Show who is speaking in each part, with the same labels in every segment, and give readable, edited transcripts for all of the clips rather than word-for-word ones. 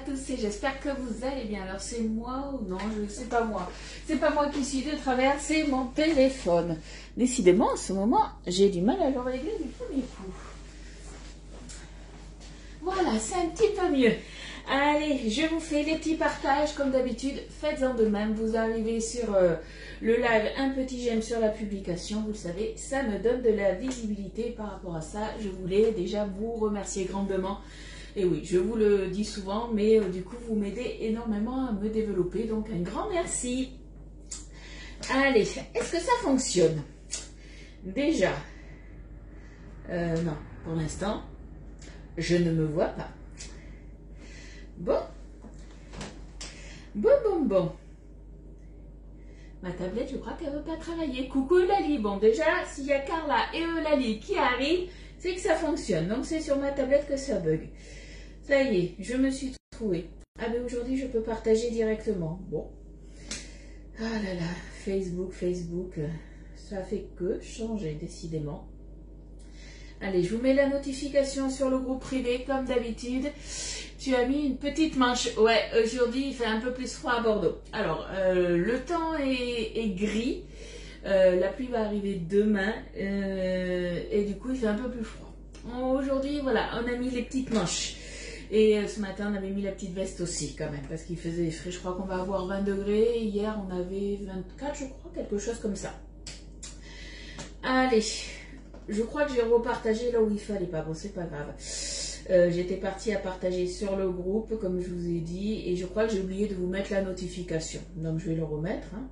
Speaker 1: tous et j'espère que vous allez bien. Alors c'est moi ou non, c'est pas moi. C'est pas moi qui suis de travers, c'est mon téléphone. Décidément, en ce moment, j'ai du mal à le régler du premier coup. Voilà, c'est un petit peu mieux. Allez, je vous fais les petits partages comme d'habitude. Faites-en de même. Vous arrivez sur le live, un petit j'aime sur la publication. Vous le savez, ça me donne de la visibilité par rapport à ça. Je voulais déjà vous remercier grandement. Et oui, je vous le dis souvent, mais du coup, vous m'aidez énormément à me développer. Donc, un grand merci. Allez, est-ce que ça fonctionne? Déjà, non, pour l'instant, je ne me vois pas. Bon. Bon. Ma tablette, je crois qu'elle ne veut pas travailler. Coucou Eulalie. Bon, déjà, s'il y a Carla et Eulalie qui arrivent, c'est que ça fonctionne. Donc, c'est sur ma tablette que ça bug. Ça y est, je me suis trouvée. Ah ben aujourd'hui, je peux partager directement. Bon. Ah là là, Facebook, ça fait que changer, décidément. Allez, je vous mets la notification sur le groupe privé, comme d'habitude. Tu as mis une petite manche. Ouais, aujourd'hui, il fait un peu plus froid à Bordeaux. Alors, le temps est gris. La pluie va arriver demain. Et du coup, il fait un peu plus froid. Aujourd'hui, voilà, on a mis les petites manches. Et ce matin, on avait mis la petite veste aussi, quand même, parce qu'il faisait frais. Je crois qu'on va avoir 20 degrés. Hier, on avait 24, je crois, quelque chose comme ça. Allez, je crois que j'ai repartagé là où il fallait pas. Bon, c'est pas grave. J'étais partie à partager sur le groupe, comme je vous ai dit, et je crois que j'ai oublié de vous mettre la notification. Donc, je vais le remettre. Hein.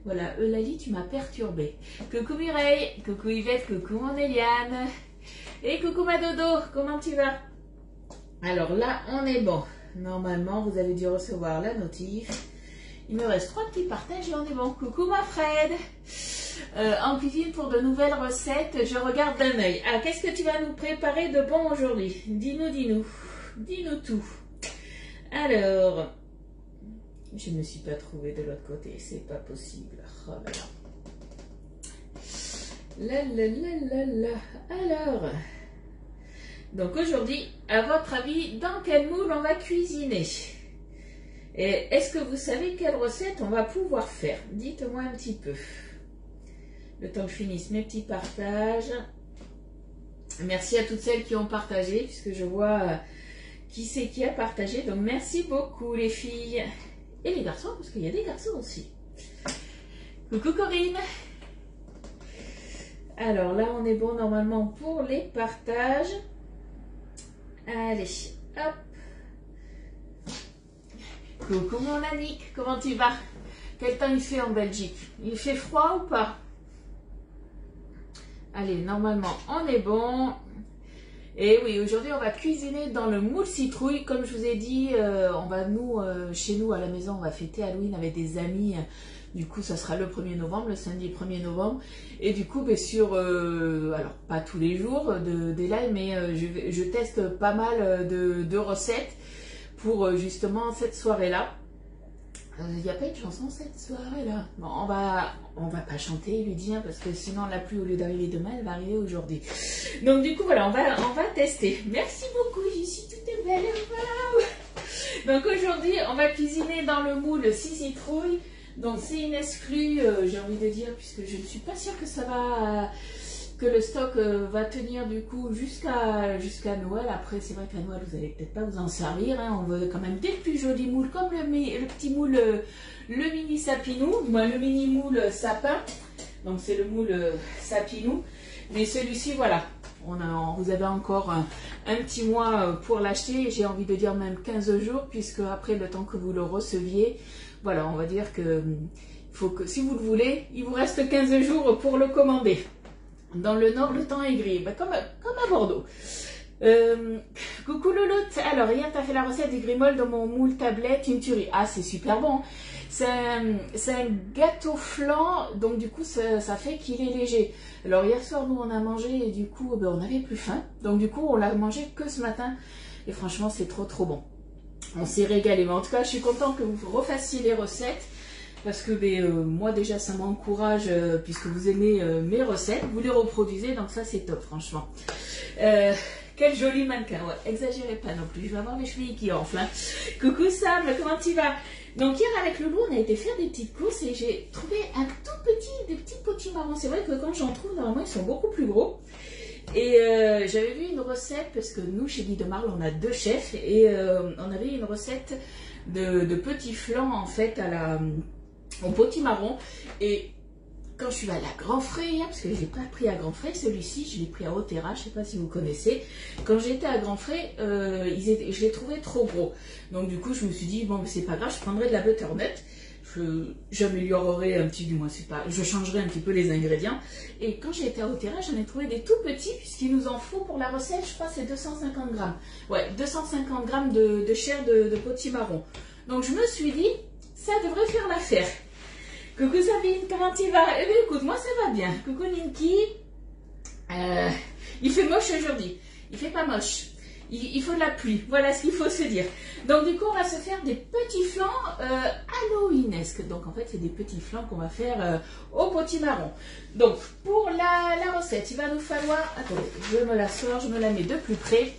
Speaker 1: Voilà, Eulalie, tu m'as perturbée. Coucou Mireille, coucou Yvette, coucou mon Eliane. Et coucou ma dodo, comment tu vas? Alors là, on est bon. Normalement, vous avez dû recevoir la notif. Il me reste 3 petits partages et on est bon. Coucou ma Fred. En cuisine pour de nouvelles recettes, je regarde d'un œil. Ah, qu'est-ce que tu vas nous préparer de bon aujourd'hui? Dis-nous tout. Alors... Je ne me suis pas trouvée de l'autre côté, c'est pas possible. Oh là là. Alors, donc aujourd'hui, à votre avis, dans quel moule on va cuisiner? Et est-ce que vous savez quelle recette on va pouvoir faire? Dites-moi un petit peu. Le temps que je finisse mes petits partages. Merci à toutes celles qui ont partagé, puisque je vois qui c'est qui a partagé. Donc merci beaucoup les filles. Et les garçons, parce qu'il y a des garçons aussi. Coucou Corinne. Alors là, on est bon normalement pour les partages. Allez, hop. Coucou mon Annick, comment tu vas? Quel temps il fait en Belgique? Il fait froid ou pas? Allez, normalement, on est bon. Et oui, aujourd'hui, on va cuisiner dans le moule citrouille. Comme je vous ai dit, chez nous, à la maison, on va fêter Halloween avec des amis. Du coup, ça sera le 1er novembre, le samedi 1er novembre. Et du coup, bien sûr, alors pas tous les jours des lives, mais je teste pas mal de recettes pour justement cette soirée-là. Il n'y a pas une chanson cette soirée-là. Bon, on va pas chanter, Ludie, hein, parce que sinon la pluie, au lieu d'arriver demain, elle va arriver aujourd'hui. Donc du coup, voilà, on va tester. Merci beaucoup, je suis toute belle. Wow. Donc aujourd'hui, on va cuisiner dans le moule 6 citrouilles. Donc c'est une exclue, j'ai envie de dire, puisque je ne suis pas sûre que ça va... que le stock va tenir du coup jusqu'à Noël. Après, c'est vrai qu'à Noël, vous n'allez peut-être pas vous en servir. Hein. On veut quand même des plus jolis moules, comme le petit moule, le mini sapinou, le mini moule sapin. Donc, c'est le moule sapinou. Mais celui-ci, voilà, vous avez encore un petit mois pour l'acheter. J'ai envie de dire même 15 jours, puisque après, le temps que vous le receviez, voilà, on va dire que, faut que si vous le voulez, il vous reste 15 jours pour le commander. Dans le nord, le temps est gris, bah, comme à Bordeaux. Coucou Louloute. Alors, hier, tu as fait la recette des grimoles dans mon moule tablette, une tuerie. Ah, c'est super bon. C'est un gâteau flan, donc du coup, ça fait qu'il est léger. Alors, hier soir, nous, on a mangé et du coup, on n'avait plus faim. Donc, du coup, on l'a mangé que ce matin. Et franchement, c'est trop bon. On s'est régalé. Mais en tout cas, je suis contente que vous refassiez les recettes. parce que moi déjà ça m'encourage puisque vous aimez mes recettes, vous les reproduisez, donc ça c'est top franchement. Quel joli mannequin, ouais, exagérez pas non plus, je vais avoir mes chevilles qui enflent. Hein. Coucou Sam, comment tu vas? Donc hier avec Loulou on a été faire des petites courses et j'ai trouvé des petits potimarrons. C'est vrai que quand j'en trouve normalement ils sont beaucoup plus gros. Et j'avais vu une recette, parce que nous chez Guy de Marle on a 2 chefs, et on avait une recette de petits flancs en fait au potimarron. Et quand je suis allée à Grand Frais hier, parce que je l'ai pas pris à Grand Frais, celui-ci je l'ai pris à Otera, je sais pas si vous connaissez. Quand j'étais à Grand Frais, je les trouvais trop gros. Donc du coup je me suis dit bon c'est pas grave, je prendrai de la butternut. J'améliorerai un petit, du moins c'est pas, je changerai un petit peu les ingrédients. Et quand j'ai été à Otera, j'en ai trouvé des tout petits, puisqu'il nous en faut pour la recette, je crois c'est 250 grammes. Ouais, 250 grammes de chair de potimarron. Donc je me suis dit, ça devrait faire l'affaire. Coucou Sabine, comment tu vas? Eh bien écoute, moi ça va bien. Coucou Ninky. Il fait moche aujourd'hui. Il fait pas moche. Il faut de la pluie. Voilà ce qu'il faut se dire. Donc du coup, on va se faire des petits flancs halloweenesques. Donc en fait, c'est des petits flancs qu'on va faire au potimarron. Donc pour la recette, il va nous falloir... Attendez, je me la sors, je me la mets de plus près.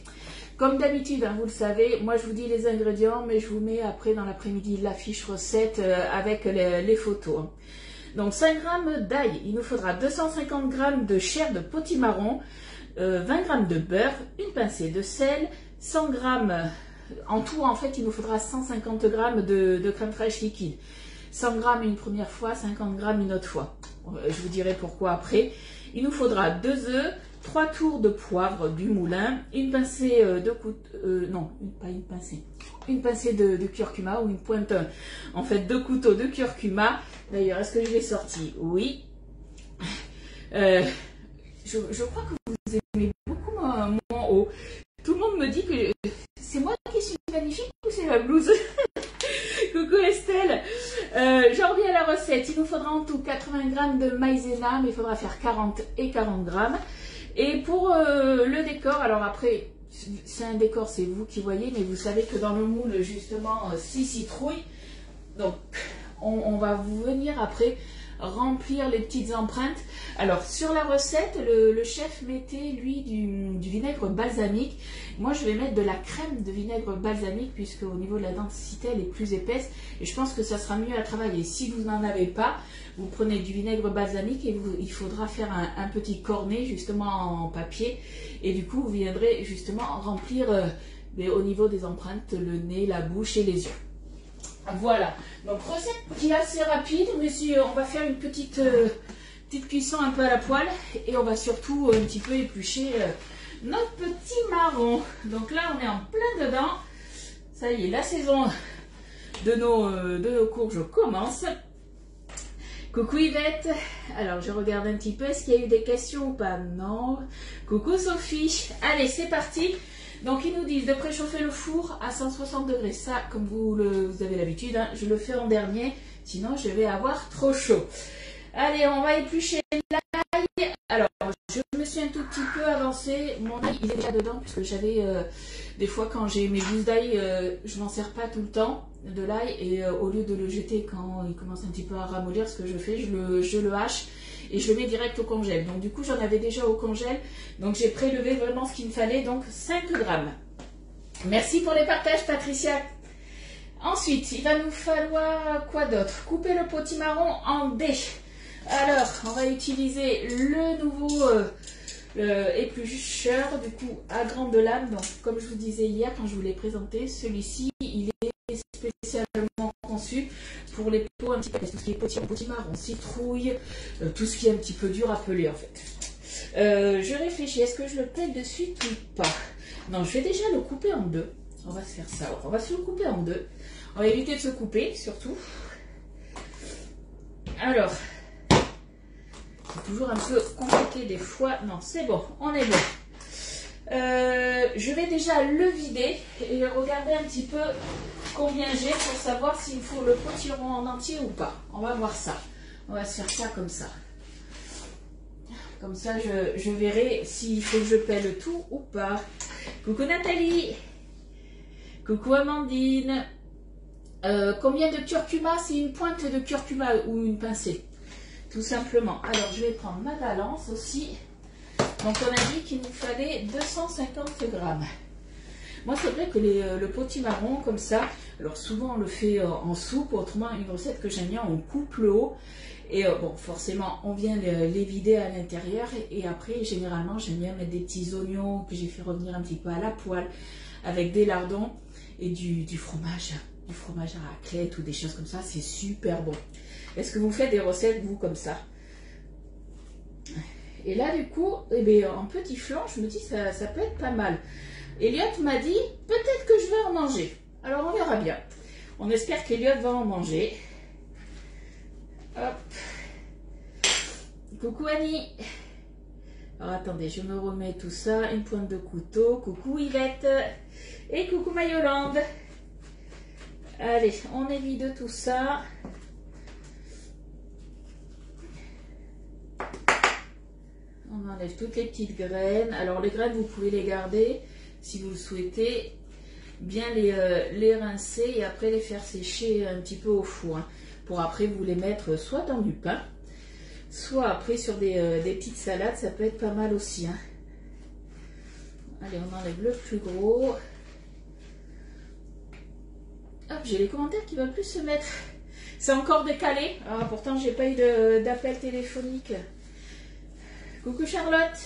Speaker 1: Comme d'habitude, hein, vous le savez, moi je vous dis les ingrédients, mais je vous mets après dans l'après-midi la fiche recette avec les photos. Hein. Donc 5 g d'ail, il nous faudra 250 g de chair de potimarron, 20 g de beurre, une pincée de sel, 100 g, en tout en fait il nous faudra 150 g de crème fraîche liquide. 100 g une première fois, 50 g une autre fois. Je vous dirai pourquoi après. Il nous faudra 2 œufs, 3 tours de poivre du moulin, une pincée une pincée de curcuma ou une pointe, en fait 2 couteaux de curcuma. D'ailleurs, est-ce que je l'ai sorti? Oui. Je crois que vous aimez beaucoup mon haut. Tout le monde me dit que c'est moi qui suis magnifique ou c'est ma blouse? Coucou Estelle. J'en reviens à la recette. Il nous faudra en tout 80 g de maïzena, mais il faudra faire 40 et 40 g. Et pour le décor, alors après, c'est un décor, c'est vous qui voyez, mais vous savez que dans le moule, justement, 6 citrouilles. Donc, on va venir après remplir les petites empreintes. Alors, sur la recette, le chef mettait, lui, du vinaigre balsamique. Moi, je vais mettre de la crème de vinaigre balsamique, puisque au niveau de la densité, elle est plus épaisse. Et je pense que ça sera mieux à travailler. Si vous n'en avez pas, vous prenez du vinaigre balsamique et il faudra faire un petit cornet, justement, en papier. Et du coup, vous viendrez, justement, remplir au niveau des empreintes, le nez, la bouche et les yeux. Voilà, donc recette qui est assez rapide, mais si on va faire une petite cuisson un peu à la poêle et on va surtout un petit peu éplucher notre petit marron. Donc là on est en plein dedans, ça y est, la saison de nos courges commence. Coucou Yvette, alors je regarde un petit peu, est-ce qu'il y a eu des questions ou pas? Non. Coucou Sophie, allez c'est parti. Donc ils nous disent de préchauffer le four à 160 degrés. Ça, comme vous avez l'habitude, hein, je le fais en dernier, sinon je vais avoir trop chaud. Allez, on va éplucher l'ail. Alors, je me suis un tout petit peu avancée. Mon ail, il est déjà dedans, puisque j'avais des fois quand j'ai mes gousses d'ail, je n'en sers pas tout le temps de l'ail. Et au lieu de le jeter quand il commence un petit peu à ramollir, ce que je fais, je le hache. Et je le mets direct au congèle. Donc du coup, j'en avais déjà au congèle. Donc j'ai prélevé vraiment ce qu'il me fallait. Donc 5 grammes. Merci pour les partages, Patricia. Ensuite, il va nous falloir quoi d'autre? Couper le potimarron en dés. Alors, on va utiliser le nouveau éplucheur, du coup, à grande lame. Donc, comme je vous disais hier, quand je vous l'ai présenté, celui-ci, il est spécialement conçu pour les peaux un petit peu, tout ce qui est potimarron, citrouille, tout ce qui est un petit peu dur à peler en fait. Je réfléchis, est-ce que je le pèle de suite ou pas? Non, je vais déjà le couper en deux. On va se faire ça, on va se le couper en deux. On va éviter de se couper, surtout. Alors, c'est toujours un peu compliqué des fois. Non, c'est bon, on est bon. Je vais déjà le vider et regarder un petit peu combien j'ai pour savoir s'il faut le potiron en entier ou pas. On va voir ça. On va se faire ça comme ça. Comme ça, je verrai s'il faut que je pèle tout ou pas. Coucou Nathalie. Coucou Amandine. Combien de curcuma? C'est une pointe de curcuma ou une pincée, tout simplement. Alors, je vais prendre ma balance aussi. Donc, on a dit qu'il nous fallait 250 grammes. Moi, c'est vrai que le potimarron, comme ça, alors souvent on le fait en soupe, autrement, une recette que j'aime bien, on coupe le haut. Et bon, forcément, on vient les vider à l'intérieur. Et après, généralement, j'aime bien mettre des petits oignons que j'ai fait revenir un petit peu à la poêle, avec des lardons et du fromage à raclette ou des choses comme ça. C'est super bon. Est-ce que vous faites des recettes, vous, comme ça? Et là, du coup, eh bien, en petit flan, je me dis, ça peut être pas mal. Elliot m'a dit, peut-être que je vais en manger. Alors, on verra bien. On espère qu'Elliot va en manger. Hop. Coucou Annie. Alors, attendez, je me remets tout ça. Une pointe de couteau. Coucou Yvette. Et coucou Mayolande. Allez, on évite tout ça. On enlève toutes les petites graines. Alors, les graines, vous pouvez les garder si vous le souhaitez. Bien les rincer et après les faire sécher un petit peu au four. Hein, pour après vous les mettre soit dans du pain, soit après sur des petites salades. Ça peut être pas mal aussi. Hein. Allez, on enlève le plus gros. Hop, j'ai les commentaires qui veulent plus se mettre. C'est encore décalé. Ah, pourtant, j'ai pas eu d'appel téléphonique. Coucou Charlotte.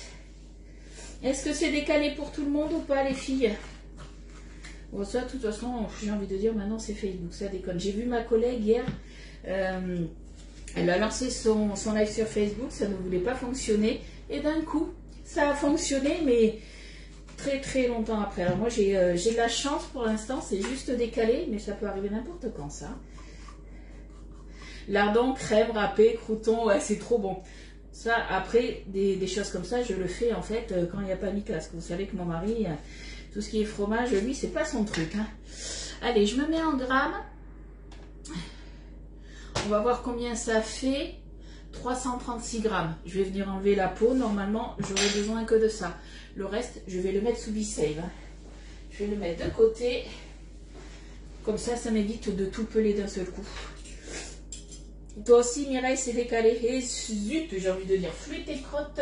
Speaker 1: Est-ce que c'est décalé pour tout le monde ou pas, les filles? Bon, ça, de toute façon, j'ai envie de dire, maintenant, c'est Facebook, ça déconne. J'ai vu ma collègue hier, elle a lancé son live sur Facebook, ça ne voulait pas fonctionner. Et d'un coup, ça a fonctionné, mais très très longtemps après. Alors moi, j'ai de la chance pour l'instant, c'est juste décalé, mais ça peut arriver n'importe quand, ça. Lardon, crème, râpé, croûton, ouais, c'est trop bon. Ça, après, des choses comme ça, je le fais en fait quand il n'y a pas Nicolas. Vous savez que mon mari, tout ce qui est fromage, lui, c'est pas son truc. Hein. Allez, je me mets en grammes. On va voir combien ça fait. 336 grammes. Je vais venir enlever la peau. Normalement, j'aurai besoin que de ça. Le reste, je vais le mettre sous V-Save. Hein. Je vais le mettre de côté. Comme ça, ça m'évite de tout peler d'un seul coup. Toi aussi, Mireille, c'est décalé. Et zut, j'ai envie de dire flûte et crotte.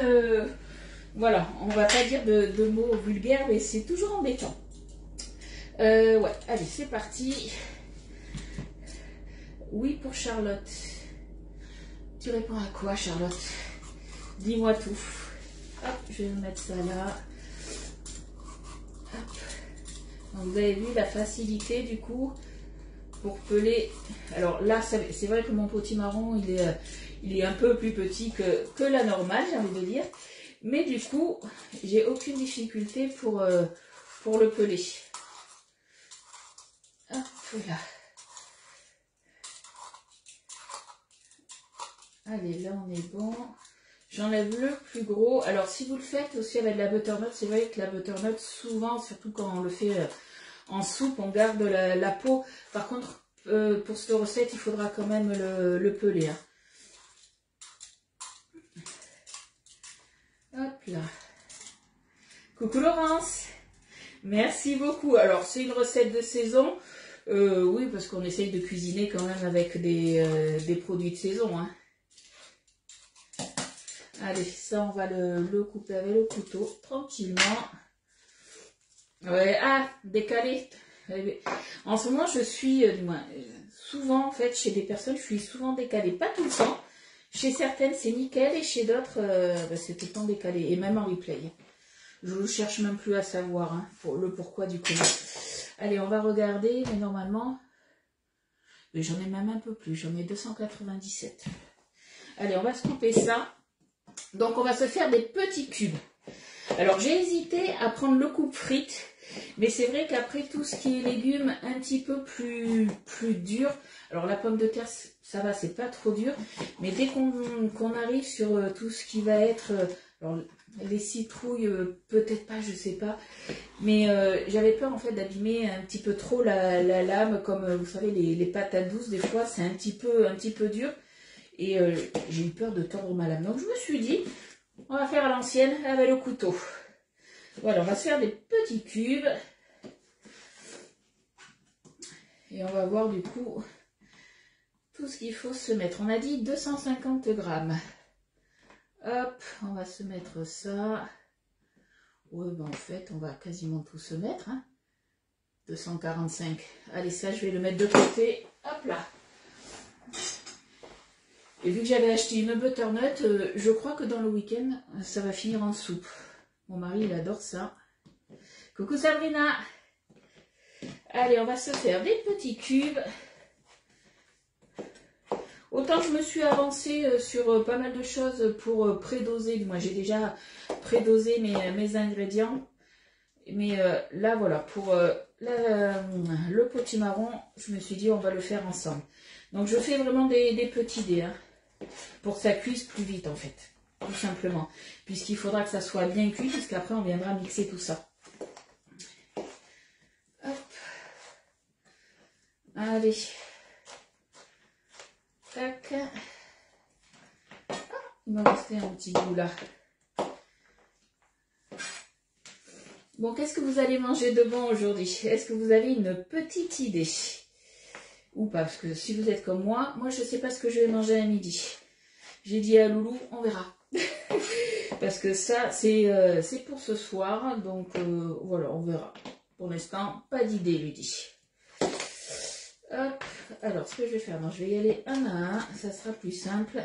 Speaker 1: Voilà, on va pas dire de mots vulgaires, mais c'est toujours embêtant. Ouais, allez, c'est parti. Oui, pour Charlotte. Tu réponds à quoi, Charlotte? Dis-moi tout. Hop, je vais mettre ça là. Hop. Donc, vous avez vu la facilité, du coup, pour peler. Alors là, c'est vrai que mon potimarron, il est un peu plus petit que la normale, j'ai envie de dire. Mais du coup, j'ai aucune difficulté pour le peler. Hop là. Allez, là on est bon. J'enlève le plus gros. Alors si vous le faites aussi avec de la butternut, c'est vrai que la butternut, souvent, surtout quand on le fait en soupe, on garde la peau. Par contre, pour cette recette, il faudra quand même le peler. Hein. Hop là. Coucou Laurence. Merci beaucoup. Alors, c'est une recette de saison. Oui, parce qu'on essaye de cuisiner quand même avec des produits de saison. Hein. Allez, ça, on va le couper avec le couteau, tranquillement. Ouais, ah, décalé. En ce moment, je suis, souvent, en fait, chez des personnes, je suis souvent décalée. Pas tout le temps. Chez certaines, c'est nickel, et chez d'autres, c'est tout le temps décalé. Et même en replay. Je ne cherche même plus à savoir hein, le pourquoi du comment. Allez, on va regarder, mais normalement, j'en ai même un peu plus. J'en ai 297. Allez, on va se couper ça. Donc, on va se faire des petits cubes. Alors, j'ai hésité à prendre le coupe frites, mais c'est vrai qu'après, tout ce qui est légumes un petit peu plus dur, alors la pomme de terre, ça va, c'est pas trop dur, mais dès qu'on arrive sur tout ce qui va être, alors, les citrouilles, peut-être pas, je sais pas, mais j'avais peur en fait d'abîmer un petit peu trop la lame, comme vous savez, les patates douces, des fois, c'est un petit peu dur. Et j'ai eu peur de tordre ma lame. Donc je me suis dit, on va faire à l'ancienne avec le couteau. Voilà, on va se faire des petits cubes. Et on va voir du coup tout ce qu'il faut se mettre. On a dit 250 grammes. Hop, on va se mettre ça. Ouais, ben en fait, on va quasiment tout se mettre. Hein. 245. Allez, ça, je vais le mettre de côté. Hop là. Et vu que j'avais acheté une butternut, je crois que dans le week-end, ça va finir en soupe. Mon mari, il adore ça. Coucou Sabrina. Allez, on va se faire des petits cubes. Autant je me suis avancée sur pas mal de choses pour prédoser. Moi, j'ai déjà prédosé mes ingrédients. Mais là, voilà, pour le potimarron, je me suis dit, on va le faire ensemble. Donc, je fais vraiment des petits dés, hein, pour que ça cuise plus vite, en fait. Tout simplement. Puisqu'il faudra que ça soit bien cuit, puisqu'après, on viendra mixer tout ça. Hop. Allez. Tac. Il m'a resté un petit bout là. Bon, qu'est-ce que vous allez manger de bon aujourd'hui? Est-ce que vous avez une petite idée? Ou pas? Parce que si vous êtes comme moi je ne sais pas ce que je vais manger à midi. J'ai dit à Loulou, on verra. Parce que ça, c'est pour ce soir. Donc, voilà, on verra. Pour l'instant, pas d'idée, lui dit. Hop. Alors, ce que je vais faire, non, je vais y aller un à un. Ça sera plus simple.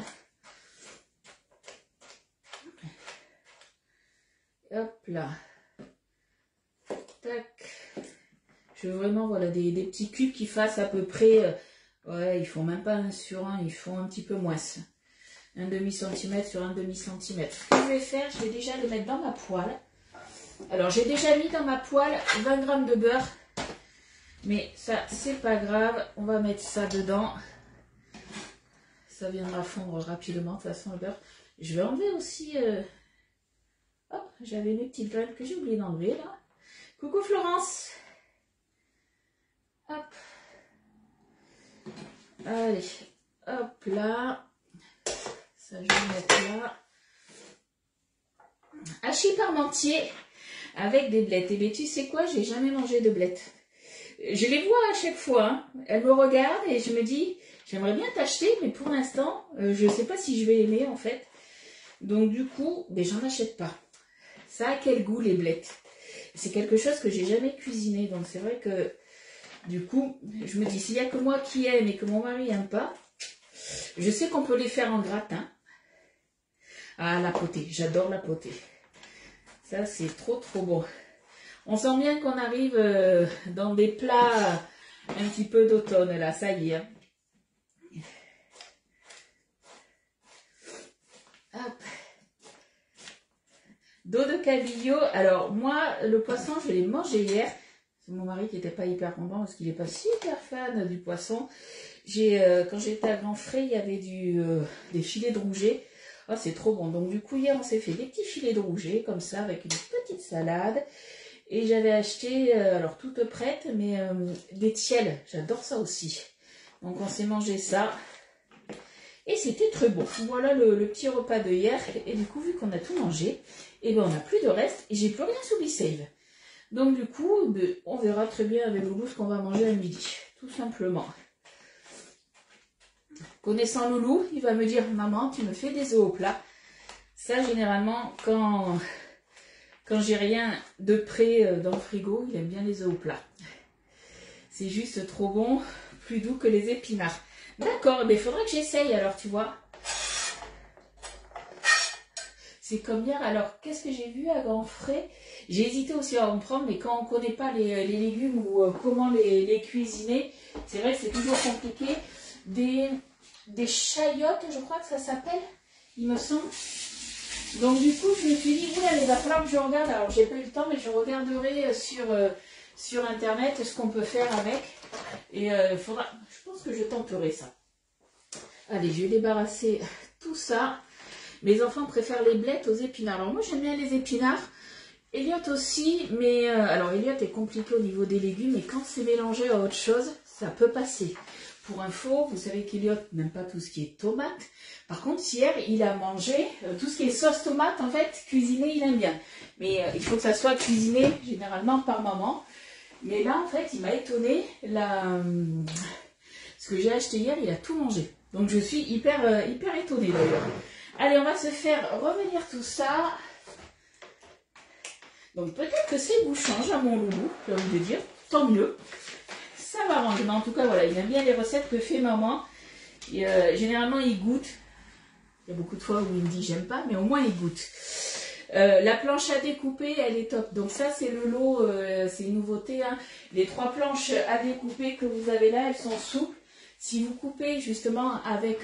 Speaker 1: Hop là. Tac. Je veux vraiment, voilà, des petits cubes qui fassent à peu près... ouais, ils font même pas 1 sur 1, ils font un petit peu moins. 1/2 centimètre sur 1/2 centimètre. Ce que je vais faire, je vais déjà le mettre dans ma poêle. Alors, j'ai déjà mis dans ma poêle 20 g de beurre. Mais ça, c'est pas grave. On va mettre ça dedans. Ça viendra fondre rapidement, de toute façon, le beurre. Je vais enlever aussi... Hop, j'avais mes petites graines que j'ai oublié d'enlever, là. Coucou Florence. Hop. Allez, hop là. Ça, je vais mettre là. Hachis parmentier avec des blettes. Et bien, tu sais quoi, j'ai jamais mangé de blettes. Je les vois à chaque fois. Hein. Elles me regardent et je me dis, j'aimerais bien t'acheter, mais pour l'instant, je ne sais pas si je vais aimer en fait. Donc du coup, ben, j'en achète pas. Ça a quel goût les blettes? C'est quelque chose que j'ai jamais cuisiné. Donc c'est vrai que du coup, je me dis, s'il n'y a que moi qui aime et que mon mari n'aime pas, je sais qu'on peut les faire en gratin. Ah, la potée, j'adore la potée. Ça, c'est trop bon. On sent bien qu'on arrive dans des plats un petit peu d'automne, là, ça y est. Hein. Hop. Dos de cabillaud. Alors, moi, le poisson, je l'ai mangé hier. C'est mon mari qui n'était pas hyper content parce qu'il n'est pas super fan du poisson. Quand j'étais à Grand Frais, il y avait des filets de rouget. Oh, c'est trop bon. Donc, du coup, hier, on s'est fait des petits filets de rouget, comme ça, avec une petite salade. Et j'avais acheté, alors toutes prêtes, mais des tiels. J'adore ça aussi. Donc, on s'est mangé ça. Et c'était très bon. Voilà le petit repas de hier. Et du coup, vu qu'on a tout mangé, et ben, on n'a plus de reste. Et j'ai plus rien sous l'e-save. Donc, du coup, on verra très bien avec Loulou ce qu'on va manger à midi. Tout simplement. Connaissant Loulou, il va me dire, maman, tu me fais des œufs au plat. Ça, généralement, quand j'ai rien de près dans le frigo, il aime bien les œufs au plat. C'est juste trop bon, plus doux que les épinards. D'accord, mais il faudrait que j'essaye alors, tu vois. C'est comme hier. Alors, qu'est-ce que j'ai vu à Grand Frais? J'ai hésité aussi à en prendre, mais quand on ne connaît pas les légumes ou comment les cuisiner, c'est vrai que c'est toujours compliqué. Des chayottes, je crois que ça s'appelle, il me semble. Donc du coup, je me suis dit, voilà, il va falloir que je regarde. Alors, j'ai pas eu le temps, mais je regarderai sur Internet ce qu'on peut faire avec. Et je pense que je tenterai ça. Allez, je vais débarrasser tout ça. Mes enfants préfèrent les blettes aux épinards. Alors moi, j'aime bien les épinards. Elliot aussi, mais alors Elliot est compliqué au niveau des légumes, mais quand c'est mélangé à autre chose, ça peut passer. Pour info, vous savez qu'Elliot n'aime pas tout ce qui est tomate. Par contre, hier, il a mangé tout ce qui est sauce tomate, en fait, cuisiné, il aime bien. Mais il faut que ça soit cuisiné généralement par maman. Mais là, en fait, il m'a étonné. Ce que j'ai acheté hier, il a tout mangé. Donc, je suis hyper étonnée d'ailleurs. Allez, on va se faire revenir tout ça. Donc, peut-être que ses goûts changent à mon loulou, j'ai envie de dire. Tant mieux. Ça va ranger. Mais en tout cas, voilà, il aime bien les recettes que fait maman. Et, généralement, il goûte. Il y a beaucoup de fois où il me dit j'aime pas, mais au moins il goûte. La planche à découper, elle est top. Donc ça, c'est le lot, c'est une nouveauté. Hein. Les 3 planches à découper que vous avez là, elles sont souples. Si vous coupez justement avec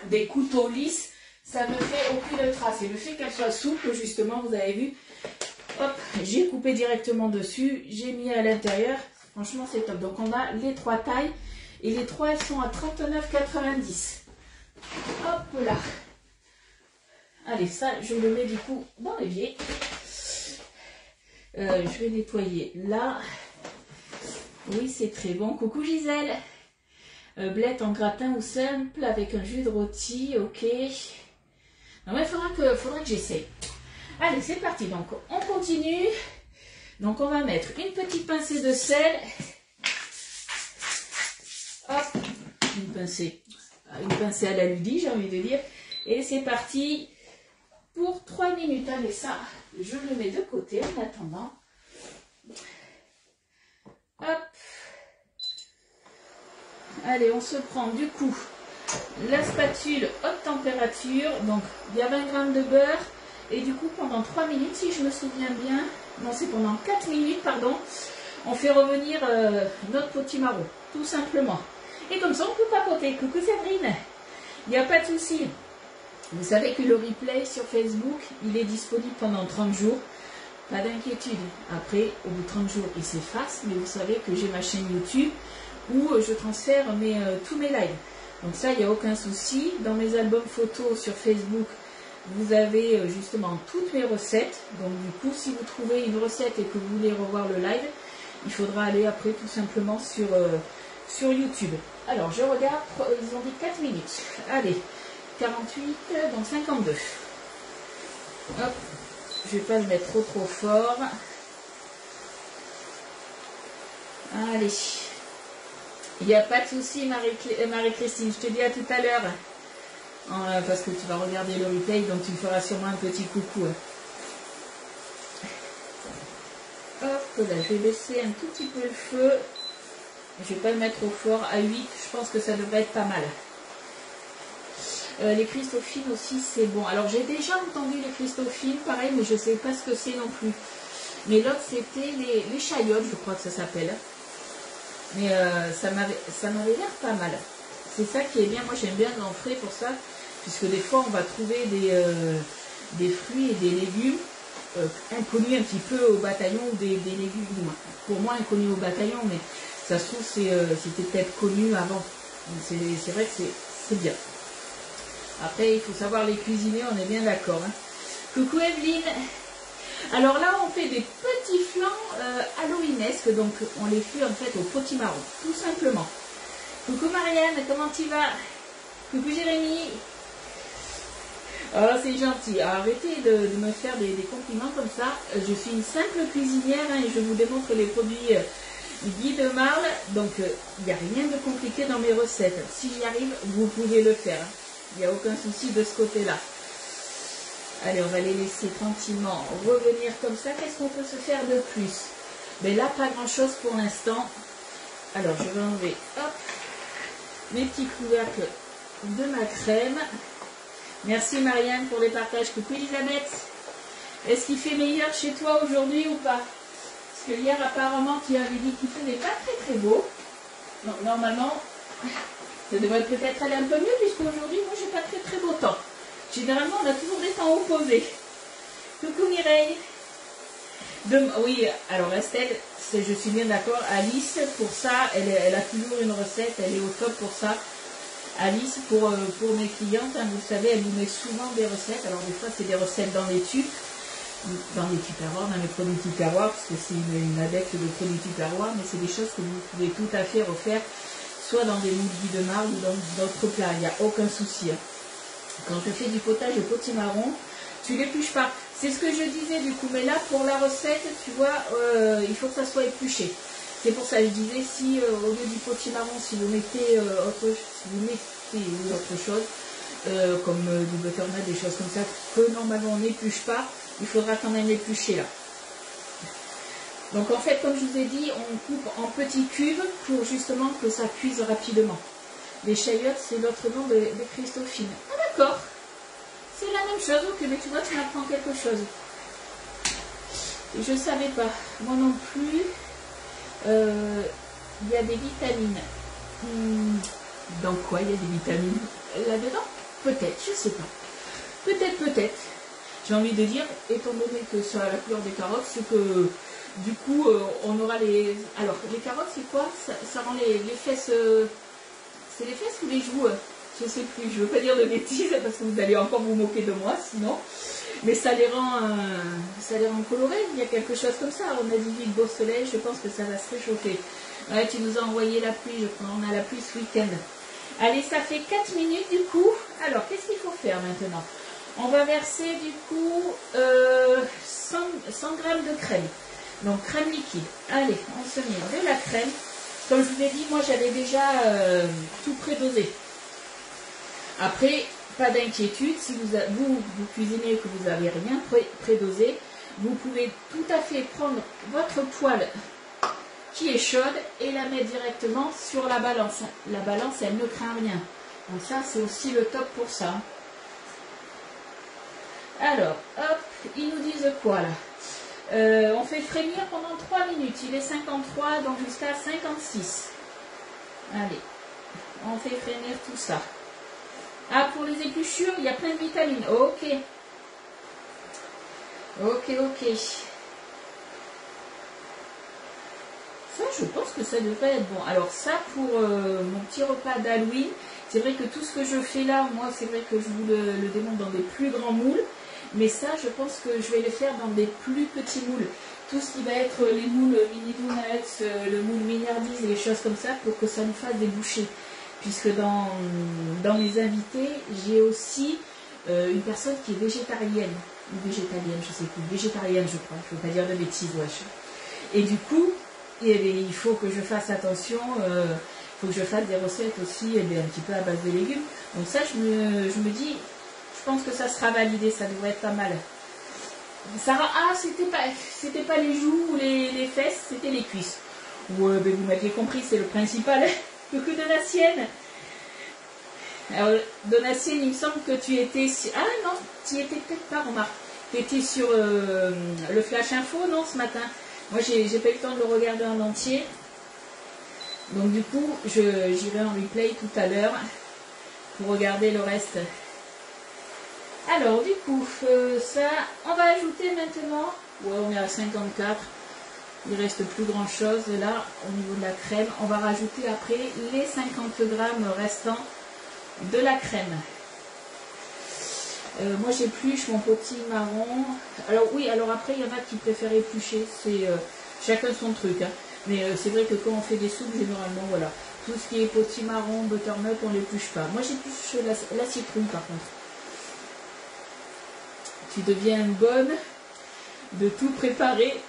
Speaker 1: des couteaux lisses, ça ne fait aucune trace. Et le fait qu'elles soient souples, justement, vous avez vu, hop, j'ai coupé directement dessus, j'ai mis à l'intérieur. Franchement, c'est top. Donc on a les 3 tailles. Et les 3, elles sont à 39,90. Hop là. Allez, ça, je le mets du coup dans l'évier. Je vais nettoyer là. Oui, c'est très bon. Coucou Gisèle. Blettes en gratin ou simple avec un jus de rôti. Ok. Non, mais faudra que j'essaye. Allez, c'est parti. Donc, on continue. Donc, on va mettre une petite pincée de sel. Hop. Une pincée à la Ludi, j'ai envie de dire. Et c'est parti. Pour 3 minutes, allez, ça, je le mets de côté en attendant. Hop. Allez, on se prend du coup la spatule haute température. Donc, il y a 20 g de beurre. Et du coup, pendant 3 minutes, si je me souviens bien, non, c'est pendant 4 minutes, pardon, on fait revenir notre potimarron, tout simplement. Et comme ça, on peut papoter. Coucou Séverine, il n'y a pas de souci. Vous savez que le replay sur Facebook, il est disponible pendant 30 jours. Pas d'inquiétude. Après, au bout de 30 jours, il s'efface. Mais vous savez que j'ai ma chaîne YouTube où je transfère tous mes lives. Donc ça, il n'y a aucun souci. Dans mes albums photos sur Facebook, vous avez justement toutes mes recettes. Donc du coup, si vous trouvez une recette et que vous voulez revoir le live, il faudra aller après tout simplement sur YouTube. Alors, je regarde. Ils ont dit 4 minutes. Allez. 48, donc 52. Hop, je vais pas le mettre trop fort. Allez. Il n'y a pas de souci, Marie-Christine. Je te dis à tout à l'heure. Parce que tu vas regarder le replay, donc tu me feras sûrement un petit coucou. Hop, là, je vais baisser un tout petit peu le feu. Je vais pas le mettre trop fort. À 8, je pense que ça devrait être pas mal. Les Christophines aussi, c'est bon. Alors, j'ai déjà entendu les Christophines, pareil, mais je ne sais pas ce que c'est non plus. Mais l'autre, c'était les chayotes, je crois que ça s'appelle. Mais ça m'avait l'air pas mal. C'est ça qui est bien. Moi, j'aime bien l'en frais pour ça, puisque des fois, on va trouver des fruits et des légumes inconnus un petit peu au bataillon, ou des légumes, pour moi, inconnus au bataillon, mais ça se trouve, c'était peut-être connu avant. C'est vrai que c'est bien. Après, il faut savoir les cuisiner, on est bien d'accord. Hein. Coucou Evelyne. Alors là, on fait des petits flancs halloweenesques, donc on les fait en fait au potimarron, tout simplement. Coucou Marianne, comment tu vas? Coucou Jérémy. Oh, c'est gentil. Alors, arrêtez de me faire des compliments comme ça. Je suis une simple cuisinière hein, et je vous démontre les produits Guy de Marle. Donc, il n'y a rien de compliqué dans mes recettes. Si j'y arrive, vous pouvez le faire. Hein. Il n'y a aucun souci de ce côté-là. Allez, on va les laisser tranquillement revenir comme ça. Qu'est-ce qu'on peut se faire de plus? Mais là, pas grand-chose pour l'instant. Alors, je vais enlever hop, mes petits couvercles de ma crème. Merci Marianne pour les partages. Coucou Elisabeth. Est-ce qu'il fait meilleur chez toi aujourd'hui ou pas? Parce que hier, apparemment, tu avais dit qu'il faisait pas très beau. Donc, normalement... ça devrait peut-être aller un peu mieux puisqu'aujourd'hui, moi, j'ai pas très beau temps. Généralement, on a toujours des temps opposés. Coucou Mireille. Oui, alors Estelle, je suis bien d'accord. Alice, pour ça, elle a toujours une recette. Elle est au top pour ça. Alice, pour mes clientes, hein, vous savez, elle nous met souvent des recettes. Alors des fois, c'est des recettes dans les tubes. Dans les tupperwares, dans les produits tupperwares, parce que c'est une adepte de produits tupperwares. Mais c'est des choses que vous pouvez tout à fait refaire soit dans des moules Guy de Marle ou dans d'autres plats, il n'y a aucun souci. Hein. Quand je fais du potage au potimarron, tu l'épluches pas. C'est ce que je disais du coup, mais là pour la recette, tu vois, il faut que ça soit épluché. C'est pour ça que je disais, si au lieu du potimarron, si vous mettez autre chose, comme du butternut, des choses comme ça, que normalement on n'épluche pas, il faudra quand même l'éplucher là. Donc en fait, comme je vous ai dit, on coupe en petits cubes pour justement que ça cuise rapidement. Les chayotes, c'est l'autre nom de Christophine. Ah d'accord, c'est la même chose. Ok, mais tu vois, tu m'apprends quelque chose. Je ne savais pas. Moi non plus. Il y a des vitamines. Dans quoi il y a des vitamines? Là-dedans? Peut-être, je ne sais pas. Peut-être. J'ai envie de dire, étant donné que sur la couleur des carottes, c'est que du coup, on aura les... Alors, les carottes, c'est quoi? Ça rend les fesses... C'est les fesses ou les joues? Je sais plus, je veux pas dire de bêtises parce que vous allez encore vous moquer de moi sinon. Mais ça les rend colorés, il y a quelque chose comme ça. On a dit vite beau soleil, je pense que ça va se réchauffer. Ouais, tu nous as envoyé la pluie, je crois, on a la pluie ce week-end. Allez, ça fait 4 minutes du coup. Alors, qu'est-ce qu'il faut faire maintenant? On va verser du coup 100 g de crème. Donc, crème liquide. Allez, on se met de la crème. Comme je vous l'ai dit, moi j'avais déjà tout prédosé. Après, pas d'inquiétude, si vous cuisinez et que vous n'avez rien prédosé, vous pouvez tout à fait prendre votre poêle qui est chaude et la mettre directement sur la balance. La balance, elle ne craint rien. Donc ça, c'est aussi le top pour ça. Alors, hop, ils nous disent quoi là? On fait frémir pendant 3 minutes. Il est 53, donc jusqu'à 56. Allez, on fait frémir tout ça. Ah, pour les épluchures, il y a plein de vitamines. Ok. Ça, je pense que ça devrait être bon. Alors ça, pour mon petit repas d'Halloween, c'est vrai que tout ce que je fais là, moi, c'est vrai que je vous le démontre dans des plus grands moules. Mais ça, je pense que je vais les faire dans des plus petits moules. Tout ce qui va être les moules mini donuts, le moule miniardise et les choses comme ça, pour que ça nous fasse des bouchées. Puisque dans mes invités, j'ai aussi une personne qui est végétarienne. Ou végétalienne, je sais plus. Végétarienne, je crois. Il ne faut pas dire de bêtises, wesh. Et du coup, il faut que je fasse attention. Il faut que je fasse des recettes aussi un petit peu à base de légumes. Donc ça, je me dis... Je pense que ça sera validé, ça devrait être pas mal. Sarah, c'était pas les joues ou les fesses, c'était les cuisses. Ouais, ben vous m'aviez compris, c'est le principal. Que Donatienne. Alors, Donatienne, il me semble que tu étais... Ah non, tu y étais peut-être pas, remarque. Tu étais sur le Flash Info, non, ce matin. Moi, j'ai pas eu le temps de le regarder en entier. Donc du coup, j'irai en replay tout à l'heure pour regarder le reste. Alors, du coup, ça, on va ajouter maintenant, ouais, on est à 54, il reste plus grand chose là, au niveau de la crème. On va rajouter après les 50 grammes restants de la crème. Moi, j'épluche mon potimarron. Alors oui, alors après, il y en a qui préfèrent éplucher, c'est chacun son truc. Hein. Mais c'est vrai que quand on fait des soupes, généralement, voilà, tout ce qui est potimarron, butternut, on l'épluche pas. Moi, j'épluche la citrouille par contre. Tu deviens bonne de tout préparer.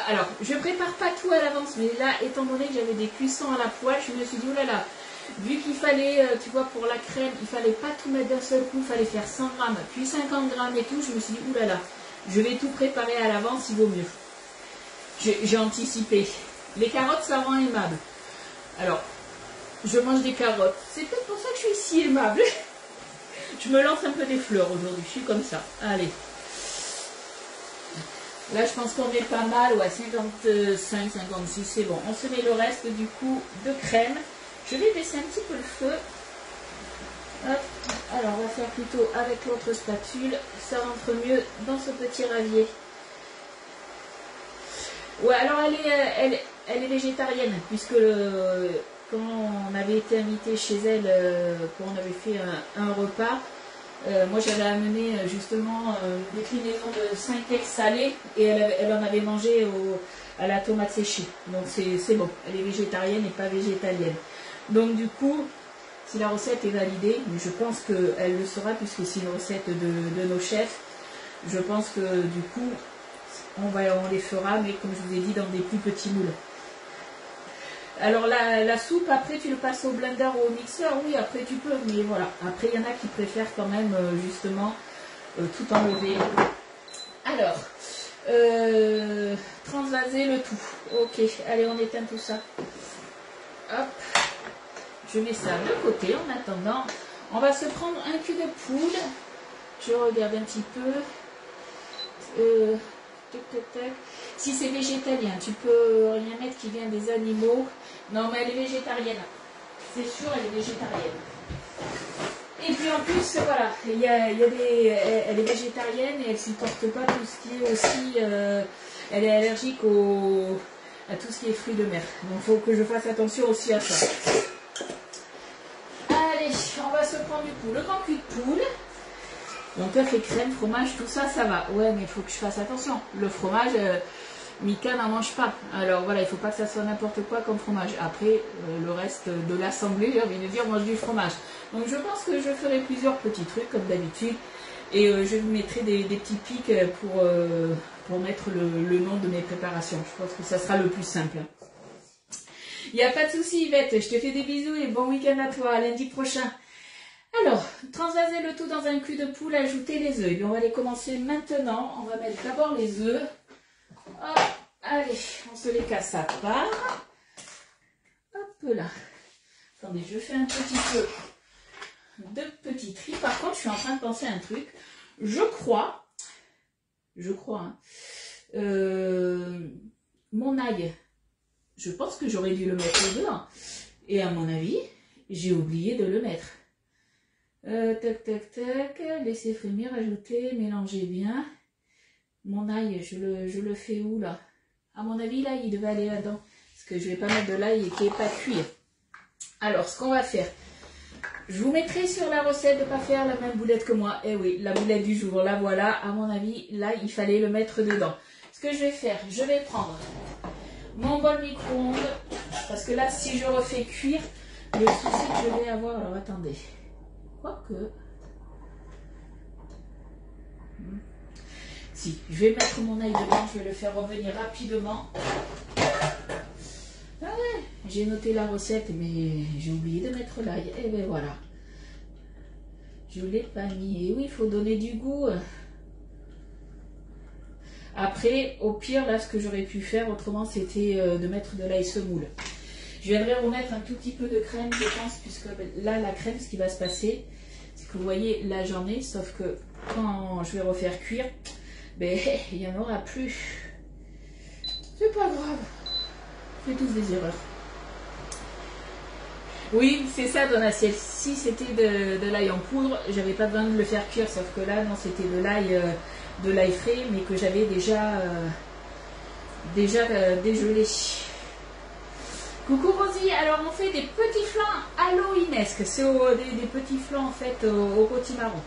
Speaker 1: Alors, je prépare pas tout à l'avance, mais là, étant donné que j'avais des cuissons à la poêle, je me suis dit, oh là là, vu qu'il fallait, tu vois, pour la crème, il fallait pas tout mettre d'un seul coup, il fallait faire 100 grammes, puis 50 grammes et tout, je me suis dit, oh là là, je vais tout préparer à l'avance, il vaut mieux. J'ai anticipé. Les carottes, ça rend aimable. Alors, je mange des carottes. C'est peut-être pour ça que je suis si aimable. Je me lance un peu des fleurs aujourd'hui, je suis comme ça. Allez. Là, je pense qu'on est pas mal, ouais, 55, 56, c'est bon. On se met le reste, du coup, de crème. Je vais baisser un petit peu le feu. Hop. Alors, on va faire plutôt avec l'autre spatule. Ça rentre mieux dans ce petit ravier. Ouais, alors, elle est végétarienne, puisque quand on avait été invité chez elle, quand on avait fait un repas, moi j'avais amené justement une déclinaison de 5 eggs salés et elle en avait mangé à la tomate séchée. Donc c'est bon, elle est végétarienne et pas végétalienne. Donc du coup, si la recette est validée, mais je pense qu'elle le sera puisque c'est une recette de nos chefs, Je pense que du coup, on les fera, mais comme je vous ai dit, dans des plus petits moules. Alors la soupe, après tu le passes au blender ou au mixeur, oui, après tu peux, mais voilà. Après, il y en a qui préfèrent quand même, justement, tout enlever. Alors, transvaser le tout. Ok, allez, on éteint tout ça. Hop, je mets ça de côté en attendant. On va se prendre un cul de poule. Je regarde un petit peu. Tac, tac, tac. Si c'est végétalien, tu peux rien mettre qui vient des animaux. Non, mais elle est végétarienne. C'est sûr, elle est végétarienne. Et puis en plus, voilà, elle est végétarienne et elle ne supporte pas tout ce qui est aussi... elle est allergique à tout ce qui est fruits de mer. Donc il faut que je fasse attention aussi à ça. Allez, on va se prendre du coup le grand cul de poule. Donc œufs et crème, fromage, tout ça, ça va. Ouais, mais il faut que je fasse attention. Le fromage, Mika n'en mange pas. Alors voilà, il ne faut pas que ça soit n'importe quoi comme fromage. Après, le reste de l'assemblée, j'ai envie de dire, mange du fromage. Donc je pense que je ferai plusieurs petits trucs comme d'habitude. Et je vous mettrai des petits pics pour mettre le nom de mes préparations. Je pense que ça sera le plus simple. Il n'y a pas de souci, Yvette. Je te fais des bisous et bon week-end à toi. À lundi prochain. Alors, transvaser le tout dans un cul de poule, ajouter les œufs. Et bien, on va les commencer maintenant. On va mettre d'abord les œufs. Hop, allez, on se les casse à part. Hop là. Attendez, je fais un petit peu de petit tri. Par contre, je suis en train de penser à un truc. Je crois, hein, mon ail, je pense que j'aurais dû le mettre dedans. Et à mon avis, j'ai oublié de le mettre. Tac, tac, tac, laissez frémir, ajouter, mélangez bien. Mon ail, je le fais où là? À mon avis, là, il devait aller là-dedans. Parce que je ne vais pas mettre de l'ail qui n'est pas cuit. Alors, ce qu'on va faire, je vous mettrai sur la recette de ne pas faire la même boulette que moi. Eh oui, la boulette du jour, la voilà. À mon avis, là, il fallait le mettre dedans. Ce que je vais faire, je vais prendre mon bol micro-ondes. Parce que là, si je refais cuire, le souci que je vais avoir... Alors, attendez. Quoique... Si, je vais mettre mon ail dedans, je vais le faire revenir rapidement. Ah ouais, j'ai noté la recette, mais j'ai oublié de mettre l'ail. Et ben voilà. Je ne l'ai pas mis. Et oui, il faut donner du goût. Après, au pire, là, ce que j'aurais pu faire autrement, c'était de mettre de l'ail semoule. Je viendrai remettre un tout petit peu de crème, je pense, puisque là, la crème, ce qui va se passer, c'est que vous voyez, là, j'en ai, sauf que quand je vais refaire cuire, ben, il n'y en aura plus. C'est pas grave. On fait tous des erreurs. Oui, c'est ça, Donatiel. Si c'était de l'ail en poudre, j'avais pas besoin de le faire cuire, sauf que là, non, c'était de l'ail frais, mais que j'avais déjà dégelé. Coucou Rosie, alors on fait des petits flancs hallowenesques. C'est des petits flancs en fait au potimarron.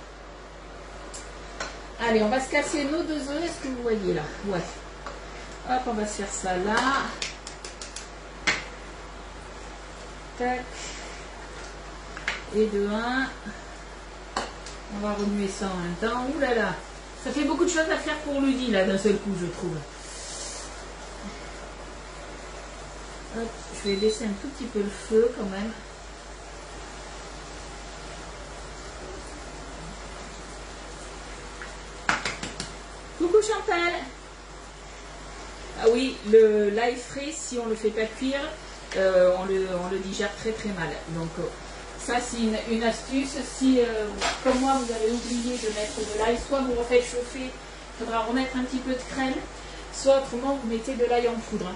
Speaker 1: Allez, on va se casser nos 2 œufs. Est-ce que vous voyez là? Ouais. Hop, on va se faire ça là. Tac. Et de 1. On va remuer ça en même temps. Ouh là là. Ça fait beaucoup de choses à faire pour Ludy là d'un seul coup, je trouve. Hop, je vais baisser un tout petit peu le feu quand même. Coucou Chantal. Ah oui, l'ail frais, si on ne le fait pas cuire, on le digère très très mal. Donc ça c'est une astuce. Si comme moi vous avez oublié de mettre de l'ail, soit vous refaites chauffer, il faudra remettre un petit peu de crème, soit autrement vous mettez de l'ail en poudre.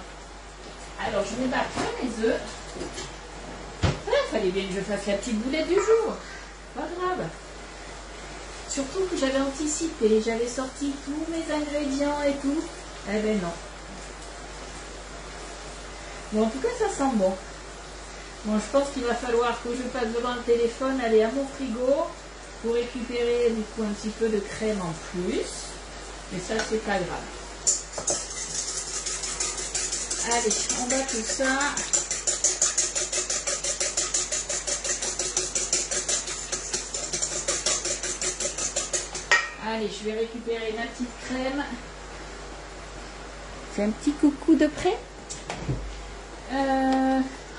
Speaker 1: Alors je vais battre mes œufs. Il fallait bien que je fasse la petite boulette du jour. Pas grave. Surtout que j'avais anticipé, j'avais sorti tous mes ingrédients et tout. Eh ben non. Bon, en tout cas, ça sent bon. Bon, je pense qu'il va falloir que je passe devant le téléphone, aller à mon frigo pour récupérer du coup un petit peu de crème en plus. Mais ça, c'est pas grave. Allez, on bat tout ça. Allez, je vais récupérer ma petite crème. Fais un petit coucou de près.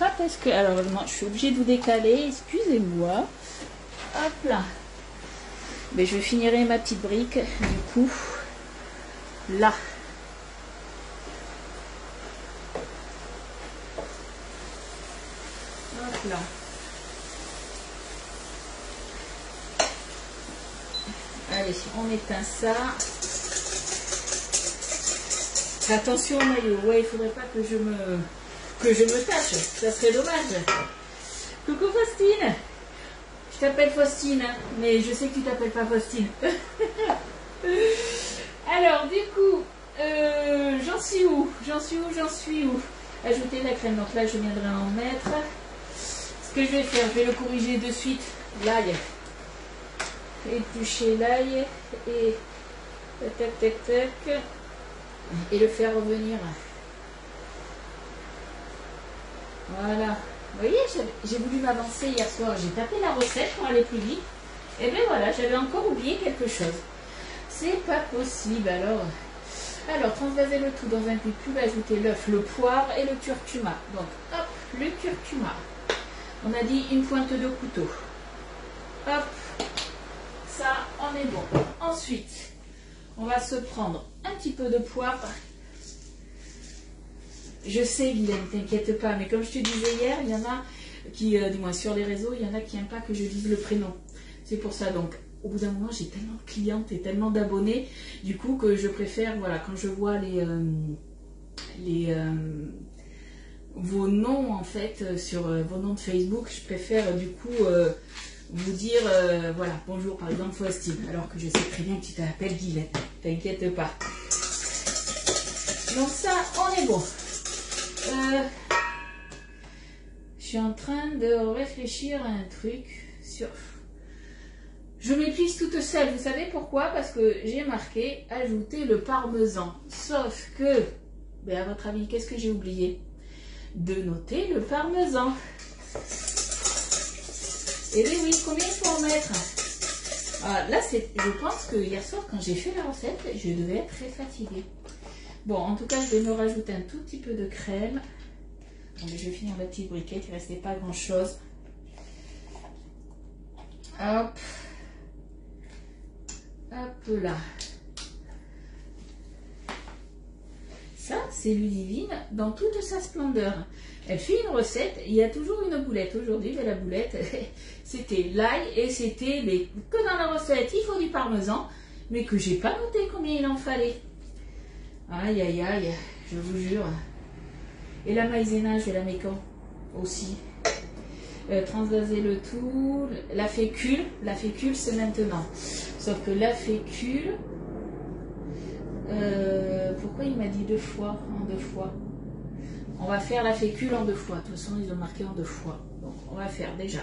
Speaker 1: Hop, est-ce que... Alors, non, je suis obligée de vous décaler. Excusez-moi. Hop là. Mais je finirai ma petite brique, du coup, là. Hop là. Allez, on éteint ça. Attention au maillot. Ouais, il faudrait pas que je me tâche. Ça serait dommage. Coucou Faustine. Je t'appelle Faustine, hein, mais je sais que tu t'appelles pas Faustine. Alors, du coup, j'en suis où? Ajouter la crème. Donc là, je viendrai en mettre. Ce que je vais faire, je vais le corriger de suite. L'ail. Éplucher l'ail et tac tac tac et le faire revenir. Voilà. Vous voyez, j'ai voulu m'avancer hier soir. J'ai tapé la recette pour aller plus vite. Et bien voilà, j'avais encore oublié quelque chose. C'est pas possible. Alors transvaser le tout dans un petit cube, ajouter l'œuf, le poivre et le curcuma. Donc hop, le curcuma. On a dit une pointe de couteau. Hop. Ça, on est bon. Ensuite, on va se prendre un petit peu de poivre. Je sais, Guylaine, t'inquiète pas, mais comme je te disais hier, il y en a qui, du moins sur les réseaux, il y en a qui n'aiment pas que je dise le prénom. C'est pour ça, donc, au bout d'un moment, j'ai tellement de clientes et tellement d'abonnés, du coup, que je préfère, voilà, quand je vois vos noms, en fait, sur vos noms de Facebook, je préfère, du coup, vous dire, voilà, bonjour, par exemple, Faustine, alors que je sais très bien que tu t'appelles Guylaine, t'inquiète pas. Donc ça, on est bon. Je suis en train de réfléchir à un truc sur... Je m'épuise toute seule, vous savez pourquoi? Parce que j'ai marqué ajouter le parmesan. Sauf que, ben à votre avis, qu'est-ce que j'ai oublié? De noter le parmesan. Et oui, combien il faut en mettre? Ah, là, je pense que hier soir, quand j'ai fait la recette, je devais être très fatiguée. Bon, en tout cas, je vais me rajouter un tout petit peu de crème. Donc, je vais finir la petite briquette, il ne restait pas grand-chose. Hop. Hop là. Ça, c'est Ludivine dans toute sa splendeur. Elle fait une recette, il y a toujours une boulette. Aujourd'hui, la boulette, c'était l'ail et c'était que dans la recette, il faut du parmesan, mais que j'ai pas noté combien il en fallait. Aïe, aïe, aïe, je vous jure. Et la maïzena, je vais la mettre quand aussi. Transvaser le tout. La fécule c'est maintenant. Sauf que la fécule, pourquoi il m'a dit 2 fois, en 2 fois? On va faire la fécule en 2 fois. De toute façon, ils ont marqué en 2 fois. Donc, on va faire déjà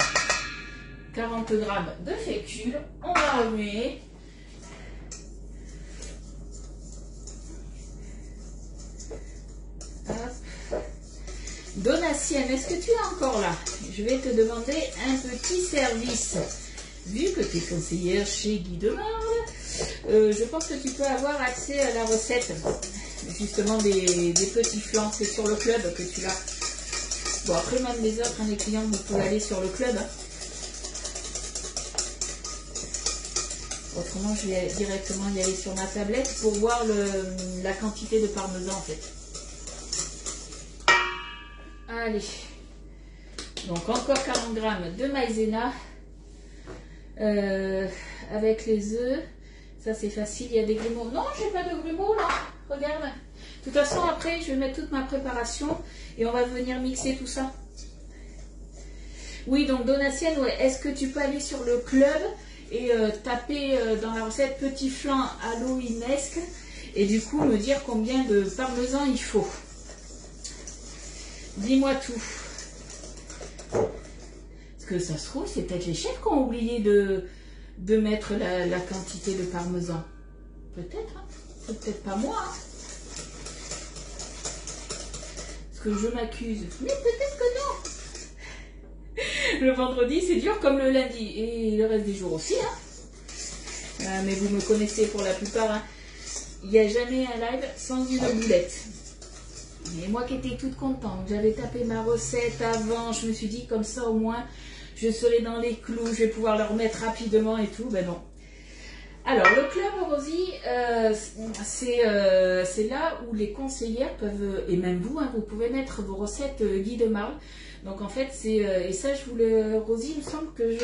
Speaker 1: 40 grammes de fécule. On va remuer. Donatienne, est-ce que tu es encore là? Je vais te demander un petit service. Vu que tu es conseillère chez Guy de Marle, je pense que tu peux avoir accès à la recette. Justement des petits flancs. C'est sur le club que tu l'as. Bon, après même les autres, les clients, vous pouvez aller sur le club. Autrement, je vais directement y aller sur ma tablette pour voir la quantité de parmesan en fait. Allez, donc encore 40 grammes de maïzena avec les œufs. Ça c'est facile, il y a des grumeaux. Non, j'ai pas de grumeaux là, regarde. De toute façon, après, je vais mettre toute ma préparation et on va venir mixer tout ça. Oui, donc Donatienne, ouais, est-ce que tu peux aller sur le club et taper dans la recette petit flan halloweenesque et du coup me dire combien de parmesan il faut? Dis-moi tout. Parce que ça se trouve, c'est peut-être les chefs qui ont oublié de mettre la quantité de parmesan. Peut-être, hein. C'est peut-être pas moi. Hein. Parce que je m'accuse. Mais peut-être que non. Le vendredi, c'est dur comme le lundi. Et le reste des jours aussi. Hein. Mais vous me connaissez pour la plupart, hein. Il n'y a jamais un live sans une boulette. Et moi qui étais toute contente, j'avais tapé ma recette avant, je me suis dit comme ça au moins je serai dans les clous, je vais pouvoir le remettre rapidement et tout. Ben non. Alors le club Rosie, c'est là où les conseillères peuvent, et même vous, hein, vous pouvez mettre vos recettes Guy de Marle. Donc en fait c'est, et ça je voulais, Rosie, il me semble que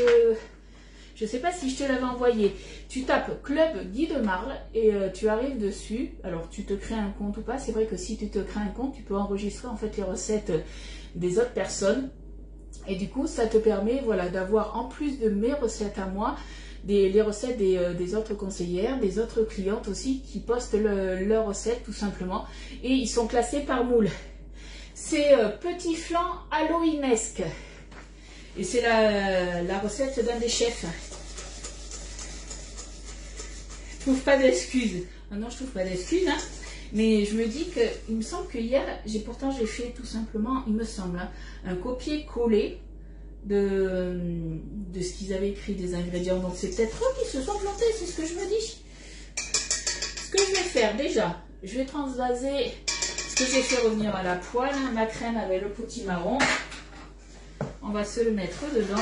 Speaker 1: je ne sais pas si je te l'avais envoyé. Tu tapes Club Guy de Marle et tu arrives dessus. Alors tu te crées un compte ou pas. C'est vrai que si tu te crées un compte, tu peux enregistrer en fait les recettes des autres personnes. Et du coup, ça te permet, voilà, d'avoir en plus de mes recettes à moi, les recettes des autres conseillères, des autres clientes aussi qui postent leurs recettes tout simplement. Et ils sont classés par moule. C'est petit flan halloweenesque. Et c'est la recette d'un des chefs. Je trouve pas d'excuses. Ah non, je trouve pas d'excuses, hein. Mais je me dis que, il me semble que hier, pourtant j'ai fait tout simplement, il me semble, hein, un copier-coller de ce qu'ils avaient écrit des ingrédients. Donc c'est peut-être eux qui se sont plantés, c'est ce que je me dis. Ce que je vais faire déjà, je vais transvaser ce que j'ai fait revenir à la poêle, hein, ma crème avec le potimarron. On va se le mettre dedans.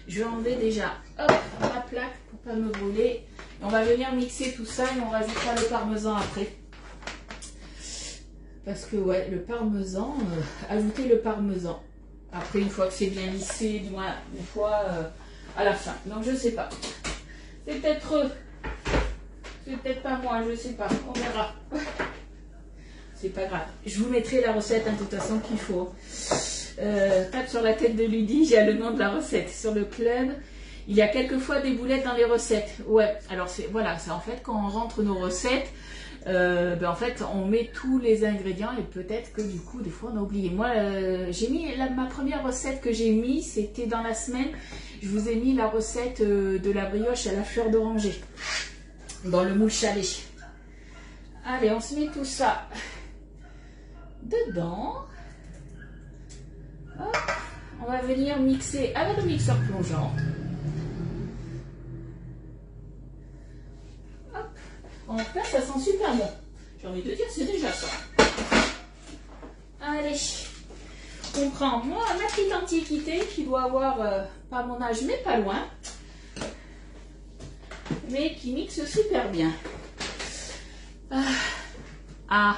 Speaker 1: Je vais enlever déjà hop, ma plaque pour pas me brûler. Et on va venir mixer tout ça et on rajoutera le parmesan après. Parce que ouais, le parmesan, ajouter le parmesan. Après, une fois que c'est bien lissé, du moins une fois à la fin. Donc je sais pas. C'est peut-être pas moi, je sais pas. On verra. C'est pas grave. Je vous mettrai la recette, hein, de toute façon qu'il faut. Tape sur la tête de Ludie, j'ai le nom de la recette. Sur le club, il y a quelquefois des boulettes dans les recettes. Ouais, alors voilà, c'est en fait quand on rentre nos recettes, en fait on met tous les ingrédients et peut-être que du coup des fois on a oublié. Moi j'ai mis ma première recette que j'ai mis, c'était dans la semaine. Je vous ai mis la recette de la brioche à la fleur d'oranger dans le moule chalet. Allez, on se met tout ça dedans. Hop. On va venir mixer avec le mixeur plongeant. Hop. En fait, ça sent super bon. J'ai envie de dire, c'est déjà ça. Allez. On prend moi ma petite antiquité qui doit avoir pas mon âge, mais pas loin. Mais qui mixe super bien. Ah,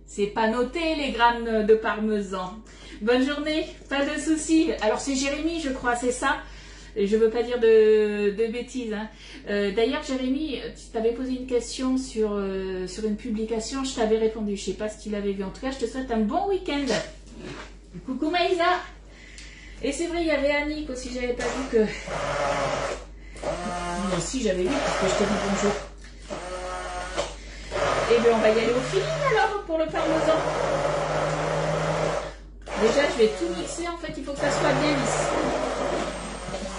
Speaker 1: c'est pas noté les grammes de parmesan. Bonne journée, pas de soucis. Alors c'est Jérémy, je crois, c'est ça. Je veux pas dire de bêtises, hein. D'ailleurs, Jérémy, tu t'avais posé une question sur une publication, je t'avais répondu. Je sais pas si tu l'avais vu. En tout cas, je te souhaite un bon week-end. Coucou Maïsa. Et c'est vrai, il y avait Annick aussi, j'avais pas vu que... Moi aussi, j'avais vu parce que je t'ai dit bonjour. Et bien, on va y aller au feeling alors pour le parmesan. Déjà, je vais tout mixer. En fait, il faut que ça soit bien lisse.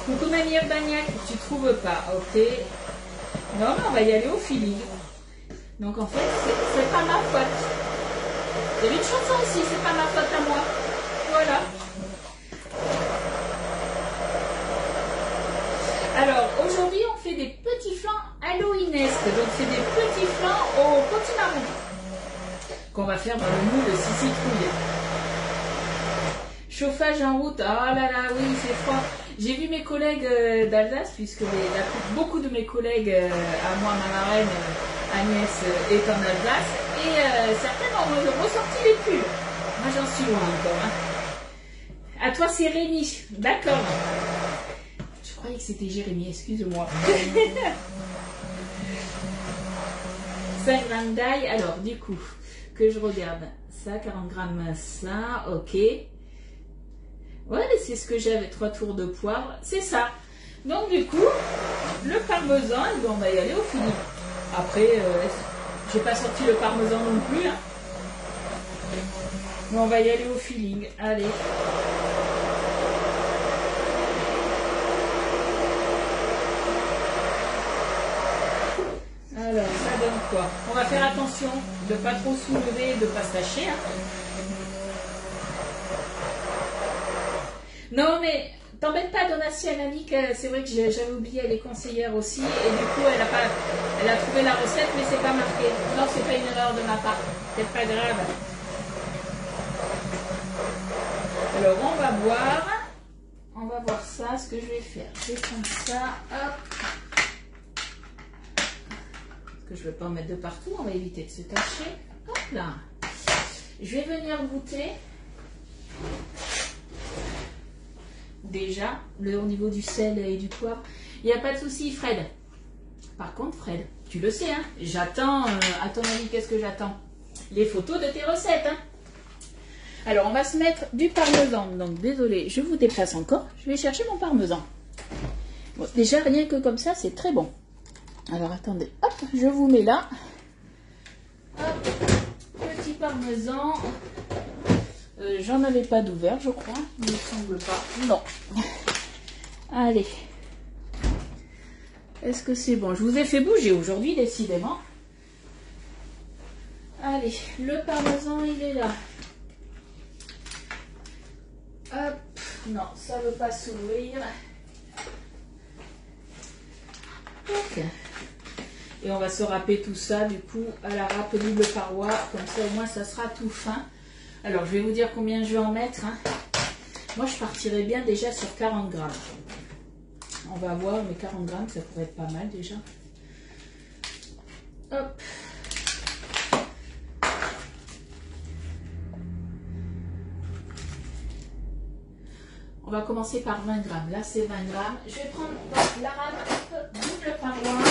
Speaker 1: Coucou Mamie Urbaniac, tu trouves pas? Ok. Non, mais on va y aller au feeling. Donc, en fait, c'est pas ma faute. Il y avait une chanson aussi, c'est pas ma faute à moi. Voilà. Alors, aujourd'hui, on fait des petits flans halloweenesques. Donc, c'est des petits flans au potimarron qu'on va faire dans le moule 6 citrouilles. Chauffage en route. Ah là là, oui, c'est froid. J'ai vu mes collègues d'Alsace, puisque beaucoup de mes collègues, à moi, ma marraine, Agnès, est en Alsace. Et certaines ont ressorti les pulls. Moi, j'en suis loin encore. Hein. À toi, c'est Rémi. D'accord. Je croyais que c'était Jérémy, excuse-moi. 5 grammes d'ail. Alors, du coup, que je regarde. Ça, 40 grammes, ça, ok. Ouais, c'est ce que j'avais, 3 tours de poivre, c'est ça. Donc du coup, le parmesan, on va y aller au feeling. Après, j'ai pas sorti le parmesan non plus. Hein. Mais on va y aller au feeling. Allez. Alors, ça donne quoi? On va faire attention de ne pas trop soulever, de ne pas se tâcher. Hein. Non, mais t'embête pas, Donatien Annick, c'est vrai que j'avais oublié, elle est conseillère aussi, et du coup elle a trouvé la recette, mais c'est pas marqué. Non, c'est pas une erreur de ma part, c'est pas grave. Alors on va voir ça, ce que je vais faire. Je vais prendre ça, hop. Parce que je ne vais pas en mettre de partout, on va éviter de se tâcher. Hop là. Je vais venir goûter. Déjà, au niveau du sel et du poivre, il n'y a pas de souci, Fred. Par contre, Fred, tu le sais, hein, j'attends, à ton avis, qu'est-ce que j'attends? Les photos de tes recettes, hein. Alors, on va se mettre du parmesan. Donc, désolé, je vous déplace encore. Je vais chercher mon parmesan. Bon, déjà, rien que comme ça, c'est très bon. Alors, attendez, hop, je vous mets là. Hop, petit parmesan. J'en avais pas d'ouvert, je crois. Il ne me semble pas. Non. Allez. Est-ce que c'est bon? Je vous ai fait bouger aujourd'hui, décidément. Allez, le parmesan, il est là. Hop. Non, ça ne veut pas s'ouvrir. Ok. Et on va se râper tout ça, du coup, à la râpe double paroi. Comme ça, au moins, ça sera tout fin. Alors, je vais vous dire combien je vais en mettre. Hein. Moi, je partirais bien déjà sur 40 grammes. On va voir, mais 40 grammes, ça pourrait être pas mal déjà. Hop. On va commencer par 20 grammes. Là, c'est 20 grammes. Je vais prendre la râpe double paroi.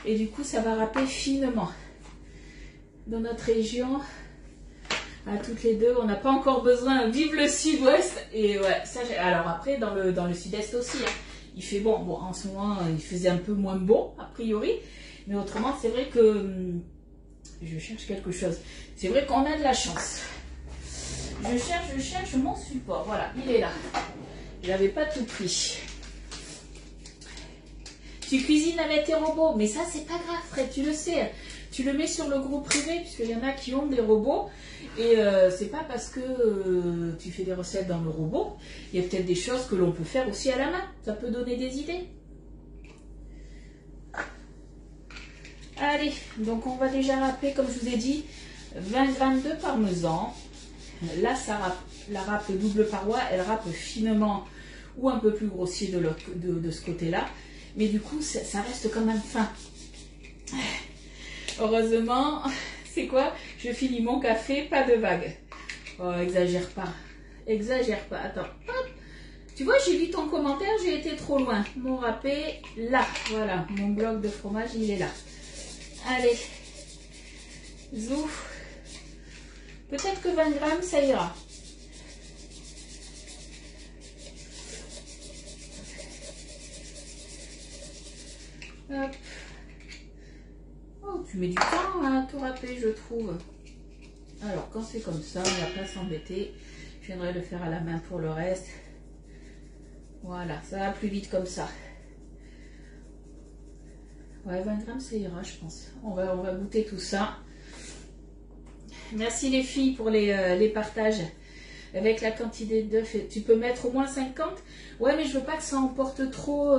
Speaker 1: Et du coup, ça va râper finement. Dans notre région, à toutes les deux, on n'a pas encore besoin. Vive le sud-ouest. Et ouais, ça, alors après, dans le sud-est aussi, hein, il fait bon. Bon, en ce moment, il faisait un peu moins beau, a priori. Mais autrement, c'est vrai que je cherche quelque chose. C'est vrai qu'on a de la chance. Je cherche mon support. Voilà, il est là. Je n'avais pas tout pris. Tu cuisines avec tes robots, mais ça, c'est pas grave, Fred, tu le sais. Tu le mets sur le groupe privé, puisqu'il y en a qui ont des robots. Et c'est pas parce que tu fais des recettes dans le robot. Il y a peut-être des choses que l'on peut faire aussi à la main. Ça peut donner des idées. Allez, donc on va déjà râper, comme je vous ai dit, 20 grammes de parmesan. Là, ça râpe. La râpe double paroi, elle râpe finement ou un peu plus grossier de ce côté-là. Mais du coup, ça reste quand même fin. Heureusement, c'est quoi? Je finis mon café, pas de vague. Oh, exagère pas. Exagère pas. Attends. Hop. Tu vois, j'ai lu ton commentaire, j'ai été trop loin. Mon râpé, là. Voilà, mon bloc de fromage, il est là. Allez. Zouf. Peut-être que 20 grammes, ça ira. Hop. Oh, tu mets du temps à tout râper, je trouve. Alors, quand c'est comme ça, on ne va pas s'embêter. Je viendrai le faire à la main pour le reste. Voilà, ça va plus vite comme ça. Ouais, 20 grammes, ça ira, je pense. On va goûter tout ça. Merci les filles pour les partages. Avec la quantité d'œufs, tu peux mettre au moins 50. Ouais, mais je veux pas que ça emporte trop.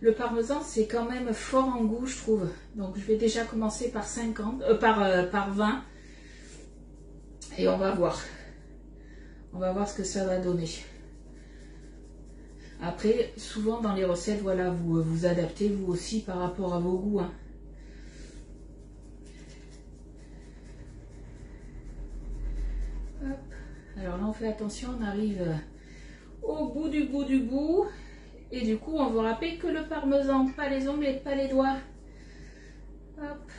Speaker 1: Le parmesan, c'est quand même fort en goût, je trouve. Donc, je vais déjà commencer par par 20. Et on va voir. On va voir ce que ça va donner. Après, souvent dans les recettes, voilà, vous adaptez vous aussi par rapport à vos goûts. Hein. Hop. Alors là, on fait attention, on arrive au bout du bout du bout. Et du coup, on va râper que le parmesan, pas les ongles et pas les doigts. Hop.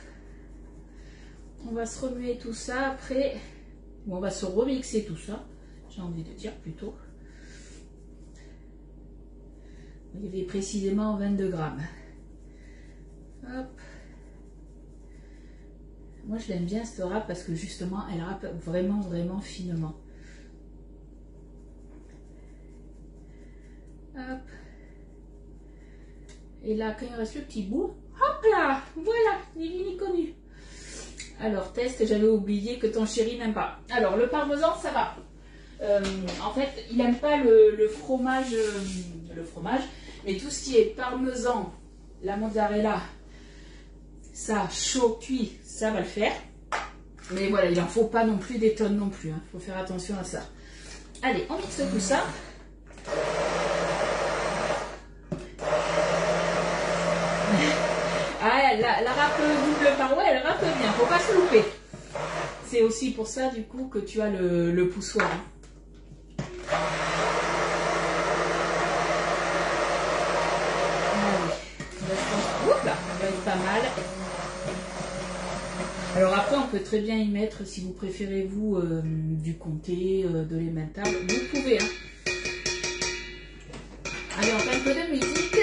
Speaker 1: On va se remuer tout ça après. On va se remixer tout ça, j'ai envie de dire plutôt. Il y avait précisément 22 grammes. Hop. Moi, je l'aime bien cette râpe parce que justement, elle râpe vraiment, vraiment finement. Hop. Et là, quand il reste le petit bout, hop là, voilà, ni vu ni connu. Alors, test, j'avais oublié que ton chéri n'aime pas. Alors, le parmesan, ça va. En fait, il n'aime pas le fromage, mais tout ce qui est parmesan, la mozzarella, ça, chaud, cuit, ça va le faire. Mais voilà, il n'en faut pas non plus des tonnes non plus. Il faut faire attention à ça. Allez, on mixe tout ça. Ah, la râpe double paroi, elle râpe bien. Faut pas se louper. C'est aussi pour ça, du coup, que tu as le poussoir. Allez, là, on va être pas mal. Alors après, on peut très bien y mettre, si vous préférez, vous, du comté, de l'emmental, vous pouvez. Hein. Allez, on fait un peu de musique.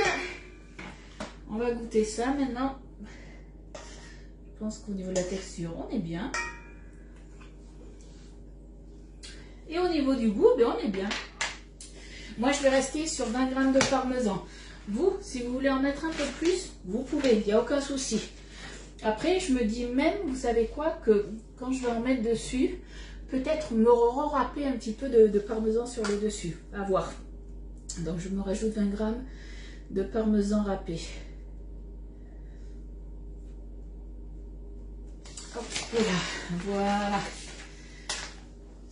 Speaker 1: On va goûter ça maintenant. Je pense qu'au niveau de la texture, on est bien. Et au niveau du goût, ben, on est bien. Moi, je vais rester sur 20 g de parmesan. Vous, si vous voulez en mettre un peu plus, vous pouvez, il n'y a aucun souci. Après, je me dis même, vous savez quoi, que quand je vais en mettre dessus, peut-être me râper un petit peu de parmesan sur le dessus. À voir. Donc, je me rajoute 20 g de parmesan râpé. Hop, voilà.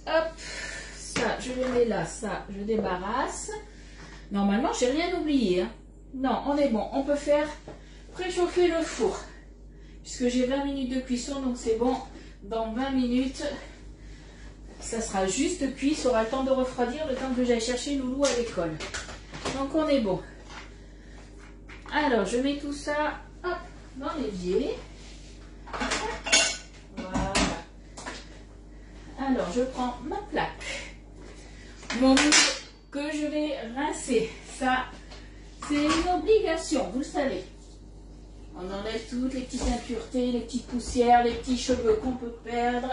Speaker 1: Hop, ça, je le mets là, ça, je débarrasse. Normalement, j'ai rien oublié. Hein. Non, on est bon. On peut faire préchauffer le four. Puisque j'ai 20 minutes de cuisson, donc c'est bon. Dans 20 minutes, ça sera juste cuit. Ça aura le temps de refroidir, le temps que j'aille chercher Loulou à l'école. Donc on est bon. Alors, je mets tout ça hop, dans l'évier. Voilà. Alors, je prends ma plaque. Mon moule que je vais rincer. Ça, c'est une obligation, vous le savez. On enlève toutes les petites impuretés, les petites poussières, les petits cheveux qu'on peut perdre.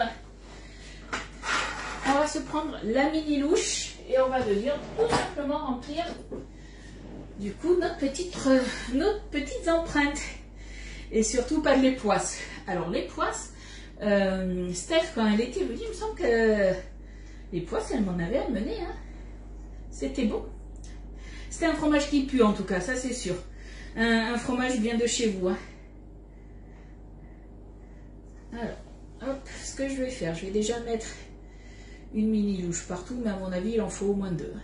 Speaker 1: On va se prendre la mini louche et on va venir tout simplement remplir du coup nos petites empreintes. Et surtout pas de les poisses. Alors les poisses, Steph quand elle était venue, il me semble que les poisses elle m'en avait amené. Hein. C'était bon. C'était un fromage qui pue en tout cas, ça c'est sûr. Un fromage bien de chez vous. Hein. Alors, hop, ce que je vais faire, je vais déjà mettre une mini louche partout, mais à mon avis, il en faut au moins 2.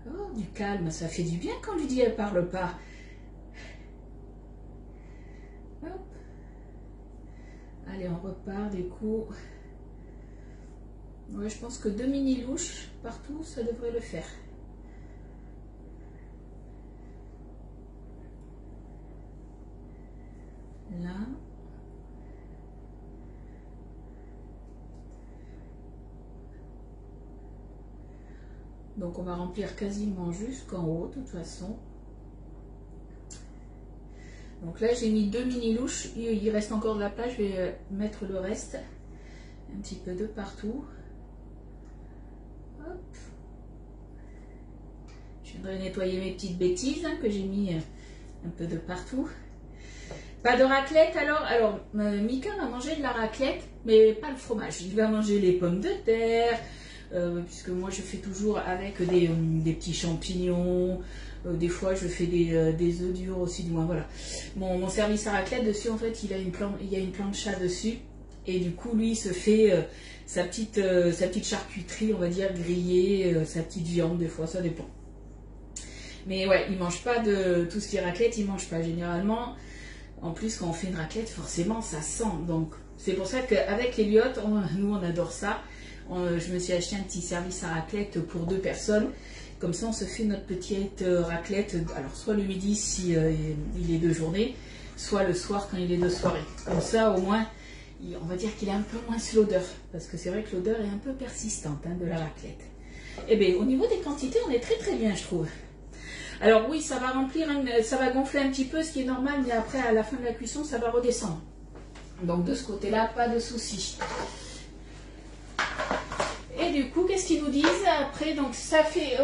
Speaker 1: Oh, du calme, ça fait du bien quand lui dit elle parle pas. Hop. Allez, on repart du coup. Ouais, je pense que 2 mini louches partout, ça devrait le faire. Là. Donc on va remplir quasiment jusqu'en haut de toute façon. Donc là j'ai mis 2 mini louches, il reste encore de la place, je vais mettre le reste un petit peu de partout. Hop. Je viendrai nettoyer mes petites bêtises hein, que j'ai mis un peu de partout. Pas de raclette alors. Alors Mika va manger de la raclette, mais pas le fromage. Il va manger les pommes de terre, puisque moi je fais toujours avec des petits champignons. Des fois je fais des œufs durs aussi, du moins voilà. Mon service à raclette dessus en fait il y a une plancha dessus. Et du coup, lui, il se fait sa petite charcuterie, on va dire, grillée, sa petite viande, des fois, ça dépend. Mais ouais, il ne mange pas de tout ce qui est raclette, il ne mange pas. Généralement, en plus, quand on fait une raclette, forcément, ça sent. Donc, c'est pour ça qu'avec Elliot, nous, on adore ça. Je me suis acheté un petit service à raclette pour 2 personnes. Comme ça, on se fait notre petite raclette, alors soit le midi si il est de journée, soit le soir quand il est de soirée. Comme ça, au moins... on va dire qu'il a un peu moins l'odeur, parce que c'est vrai que l'odeur est un peu persistante hein, de la raclette. Et bien, au niveau des quantités, on est très très bien, je trouve. Alors oui, ça va ça va gonfler un petit peu, ce qui est normal, mais après, à la fin de la cuisson, ça va redescendre. Donc de ce côté-là, pas de souci. Et du coup, qu'est-ce qu'ils nous disent après? Donc ça fait,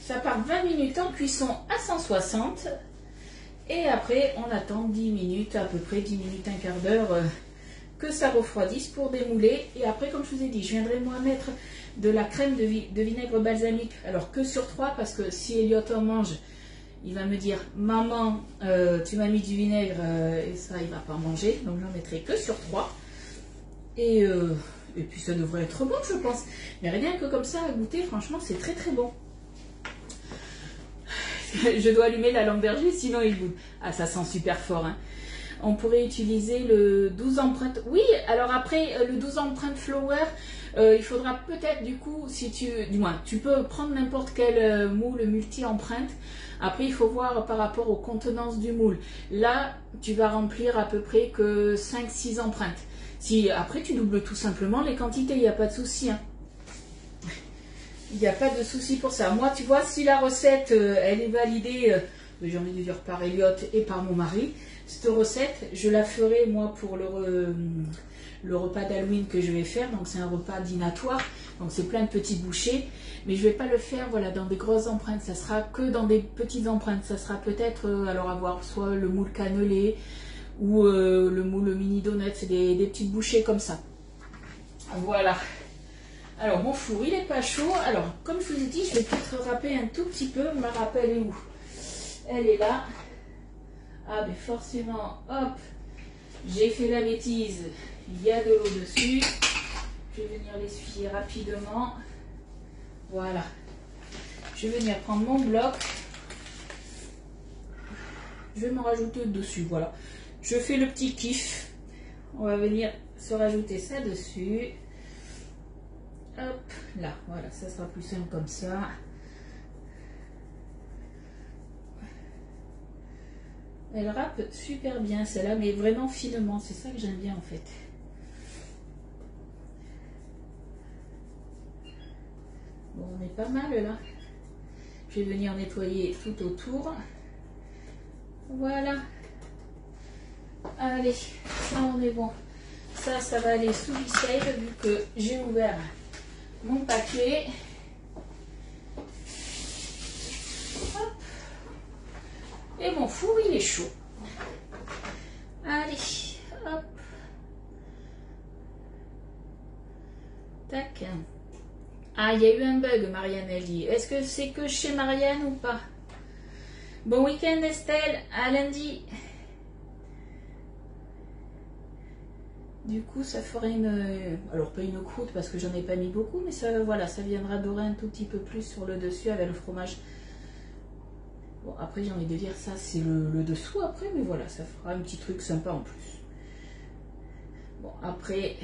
Speaker 1: ça part 20 minutes en cuisson à 160. Et après, on attend 10 minutes, à peu près 10 minutes, un quart d'heure, que ça refroidisse pour démouler. Et après, comme je vous ai dit, je viendrai moi mettre de la crème de vinaigre balsamique. Alors que sur 3, parce que si Elliot en mange, il va me dire « Maman, tu m'as mis du vinaigre et ça, il ne va pas manger. » Donc, j'en mettrai que sur 3. Et puis, ça devrait être bon, je pense. Mais rien que comme ça, à goûter, franchement, c'est très très bon. Je dois allumer la lampe berger, sinon il bout. Ah, ça sent super fort. Hein. On pourrait utiliser le 12 empreintes. Oui, alors après, le 12 empreintes flower, il faudra peut-être du coup, si tu... Du moins, tu peux prendre n'importe quel moule multi-empreinte. Après, il faut voir par rapport aux contenances du moule. Là, tu vas remplir à peu près que 5-6 empreintes. Si après, tu doubles tout simplement les quantités, il n'y a pas de souci. Hein. Il n'y a pas de souci pour ça. Moi, tu vois, si la recette, elle est validée, j'ai envie de dire par Elliot et par mon mari, cette recette, je la ferai, moi, pour le repas d'Halloween que je vais faire. Donc, c'est un repas dînatoire. Donc, c'est plein de petites bouchées. Mais je ne vais pas le faire, voilà, dans des grosses empreintes. Ça sera que dans des petites empreintes. Ça sera peut-être, alors, avoir soit le moule cannelé ou le moule mini donut. C'est des petites bouchées comme ça. Voilà. Alors, mon four, il n'est pas chaud. Alors, comme je vous ai dit, je vais peut-être râper un tout petit peu. Ma râpe, elle est où? Elle est là. Ah, mais forcément, hop, j'ai fait la bêtise. Il y a de l'eau dessus. Je vais venir l'essuyer rapidement. Voilà. Je vais venir prendre mon bloc. Je vais m'en rajouter dessus. Voilà. Je fais le petit kiff. On va venir se rajouter ça dessus. Hop, là, voilà, ça sera plus simple comme ça. Elle râpe super bien celle-là, mais vraiment finement, c'est ça que j'aime bien en fait. Bon, on est pas mal là. Je vais venir nettoyer tout autour. Voilà. Allez, ça on est bon. Ça va aller sous visselle vu que j'ai ouvert mon paquet. Hop. Et mon four il est chaud. Allez, hop. Tac. Ah, il y a eu un bug, Marianne, elle dit. Est-ce que c'est que chez Marianne ou pas? Bon week-end Estelle, à lundi. Du coup, ça ferait une... Alors, pas une croûte parce que j'en ai pas mis beaucoup, mais ça, voilà, ça viendra dorer un tout petit peu plus sur le dessus avec le fromage. Bon, après, j'ai envie de dire ça, c'est le dessous après, mais voilà, ça fera un petit truc sympa en plus. Bon, après...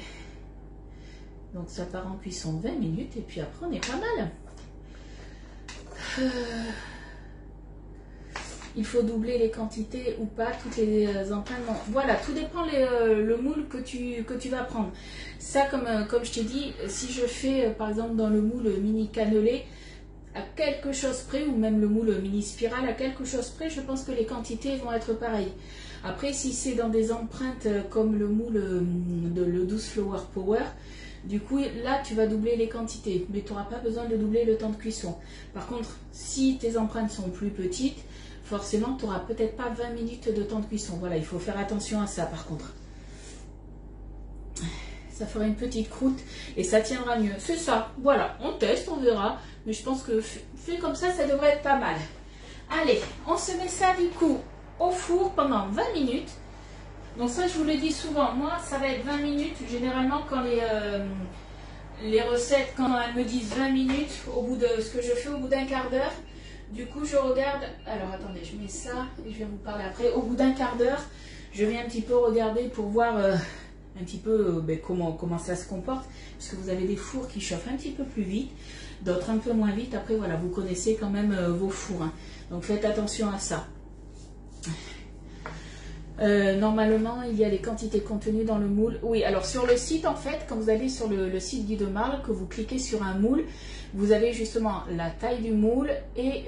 Speaker 1: Donc, ça part en cuisson 20 minutes et puis après, on est pas mal. Il faut doubler les quantités ou pas, toutes les empreintes. Bon, voilà, tout dépend le moule que tu vas prendre. Ça, comme je t'ai dit, si je fais par exemple dans le moule mini cannelé, à quelque chose près, ou même le moule mini spirale, à quelque chose près, je pense que les quantités vont être pareilles. Après, si c'est dans des empreintes comme le moule de le 12 Flower Power, du coup, là, tu vas doubler les quantités, mais tu n'auras pas besoin de doubler le temps de cuisson. Par contre, si tes empreintes sont plus petites, forcément, tu n'auras peut-être pas 20 minutes de temps de cuisson. Voilà, il faut faire attention à ça, par contre. Ça fera une petite croûte et ça tiendra mieux. C'est ça, voilà, on teste, on verra. Mais je pense que fait comme ça, ça devrait être pas mal. Allez, on se met ça du coup au four pendant 20 minutes. Donc ça, je vous le dis souvent, moi, ça va être 20 minutes. Généralement, quand les recettes, quand elles me disent 20 minutes, au bout de ce que je fais au bout d'un quart d'heure, du coup, je regarde... Alors, attendez, je mets ça et je vais vous parler après. Au bout d'un quart d'heure, je vais un petit peu regarder pour voir un petit peu comment ça se comporte. Parce que vous avez des fours qui chauffent un petit peu plus vite, d'autres un peu moins vite. Après, voilà, vous connaissez quand même vos fours. Hein. Donc, faites attention à ça. Normalement, il y a les quantités contenues dans le moule. Oui, alors sur le site, en fait, quand vous allez sur le site Guy de Marle, que vous cliquez sur un moule, vous avez justement la taille du moule et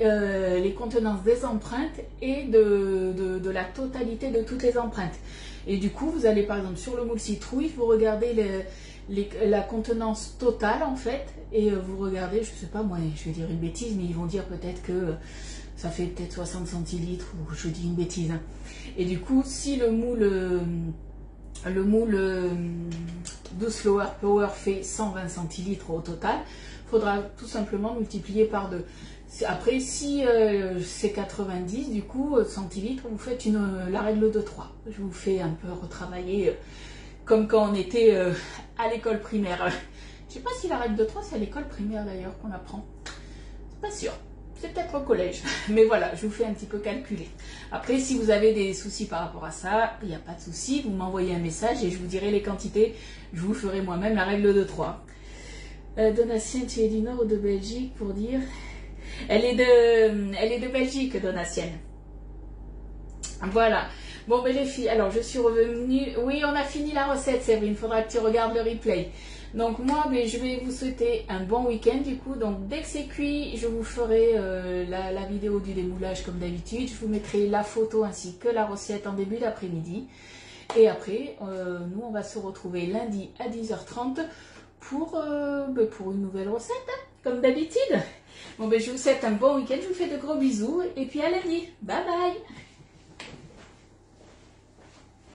Speaker 1: les contenances des empreintes et de la totalité de toutes les empreintes. Et du coup, vous allez par exemple sur le moule citrouille, vous regardez la contenance totale en fait, et vous regardez, je sais pas, moi je vais dire une bêtise, mais ils vont dire peut-être que Ça fait peut-être 60 centilitres, ou je dis une bêtise. Hein. Et du coup, si le moule 12 Flower Power fait 120 centilitres au total, il faudra tout simplement multiplier par 2. Après, si c'est 90, du coup, centilitres, vous faites la règle de 3. Je vous fais un peu retravailler comme quand on était à l'école primaire. Je ne sais pas si la règle de 3, c'est à l'école primaire d'ailleurs qu'on apprend. C'est pas sûr. C'est peut-être au collège. Mais voilà, je vous fais un petit peu calculer. Après, si vous avez des soucis par rapport à ça, il n'y a pas de souci. Vous m'envoyez un message et je vous dirai les quantités. Je vous ferai moi-même la règle de 3. Donatienne, tu es du nord ou de Belgique pour dire... Elle est de Belgique, Donatienne. Voilà. Bon, ben les filles, alors je suis revenue. Oui, on a fini la recette, Séverine. Il faudra que tu regardes le replay. Donc moi, ben, je vais vous souhaiter un bon week-end du coup. Donc dès que c'est cuit, je vous ferai la vidéo du démoulage comme d'habitude. Je vous mettrai la photo ainsi que la recette en début d'après-midi. Et après, nous, on va se retrouver lundi à 10h30 pour une nouvelle recette, hein, comme d'habitude. Bon, ben, je vous souhaite un bon week-end. Je vous fais de gros bisous. Et puis à lundi. Bye bye.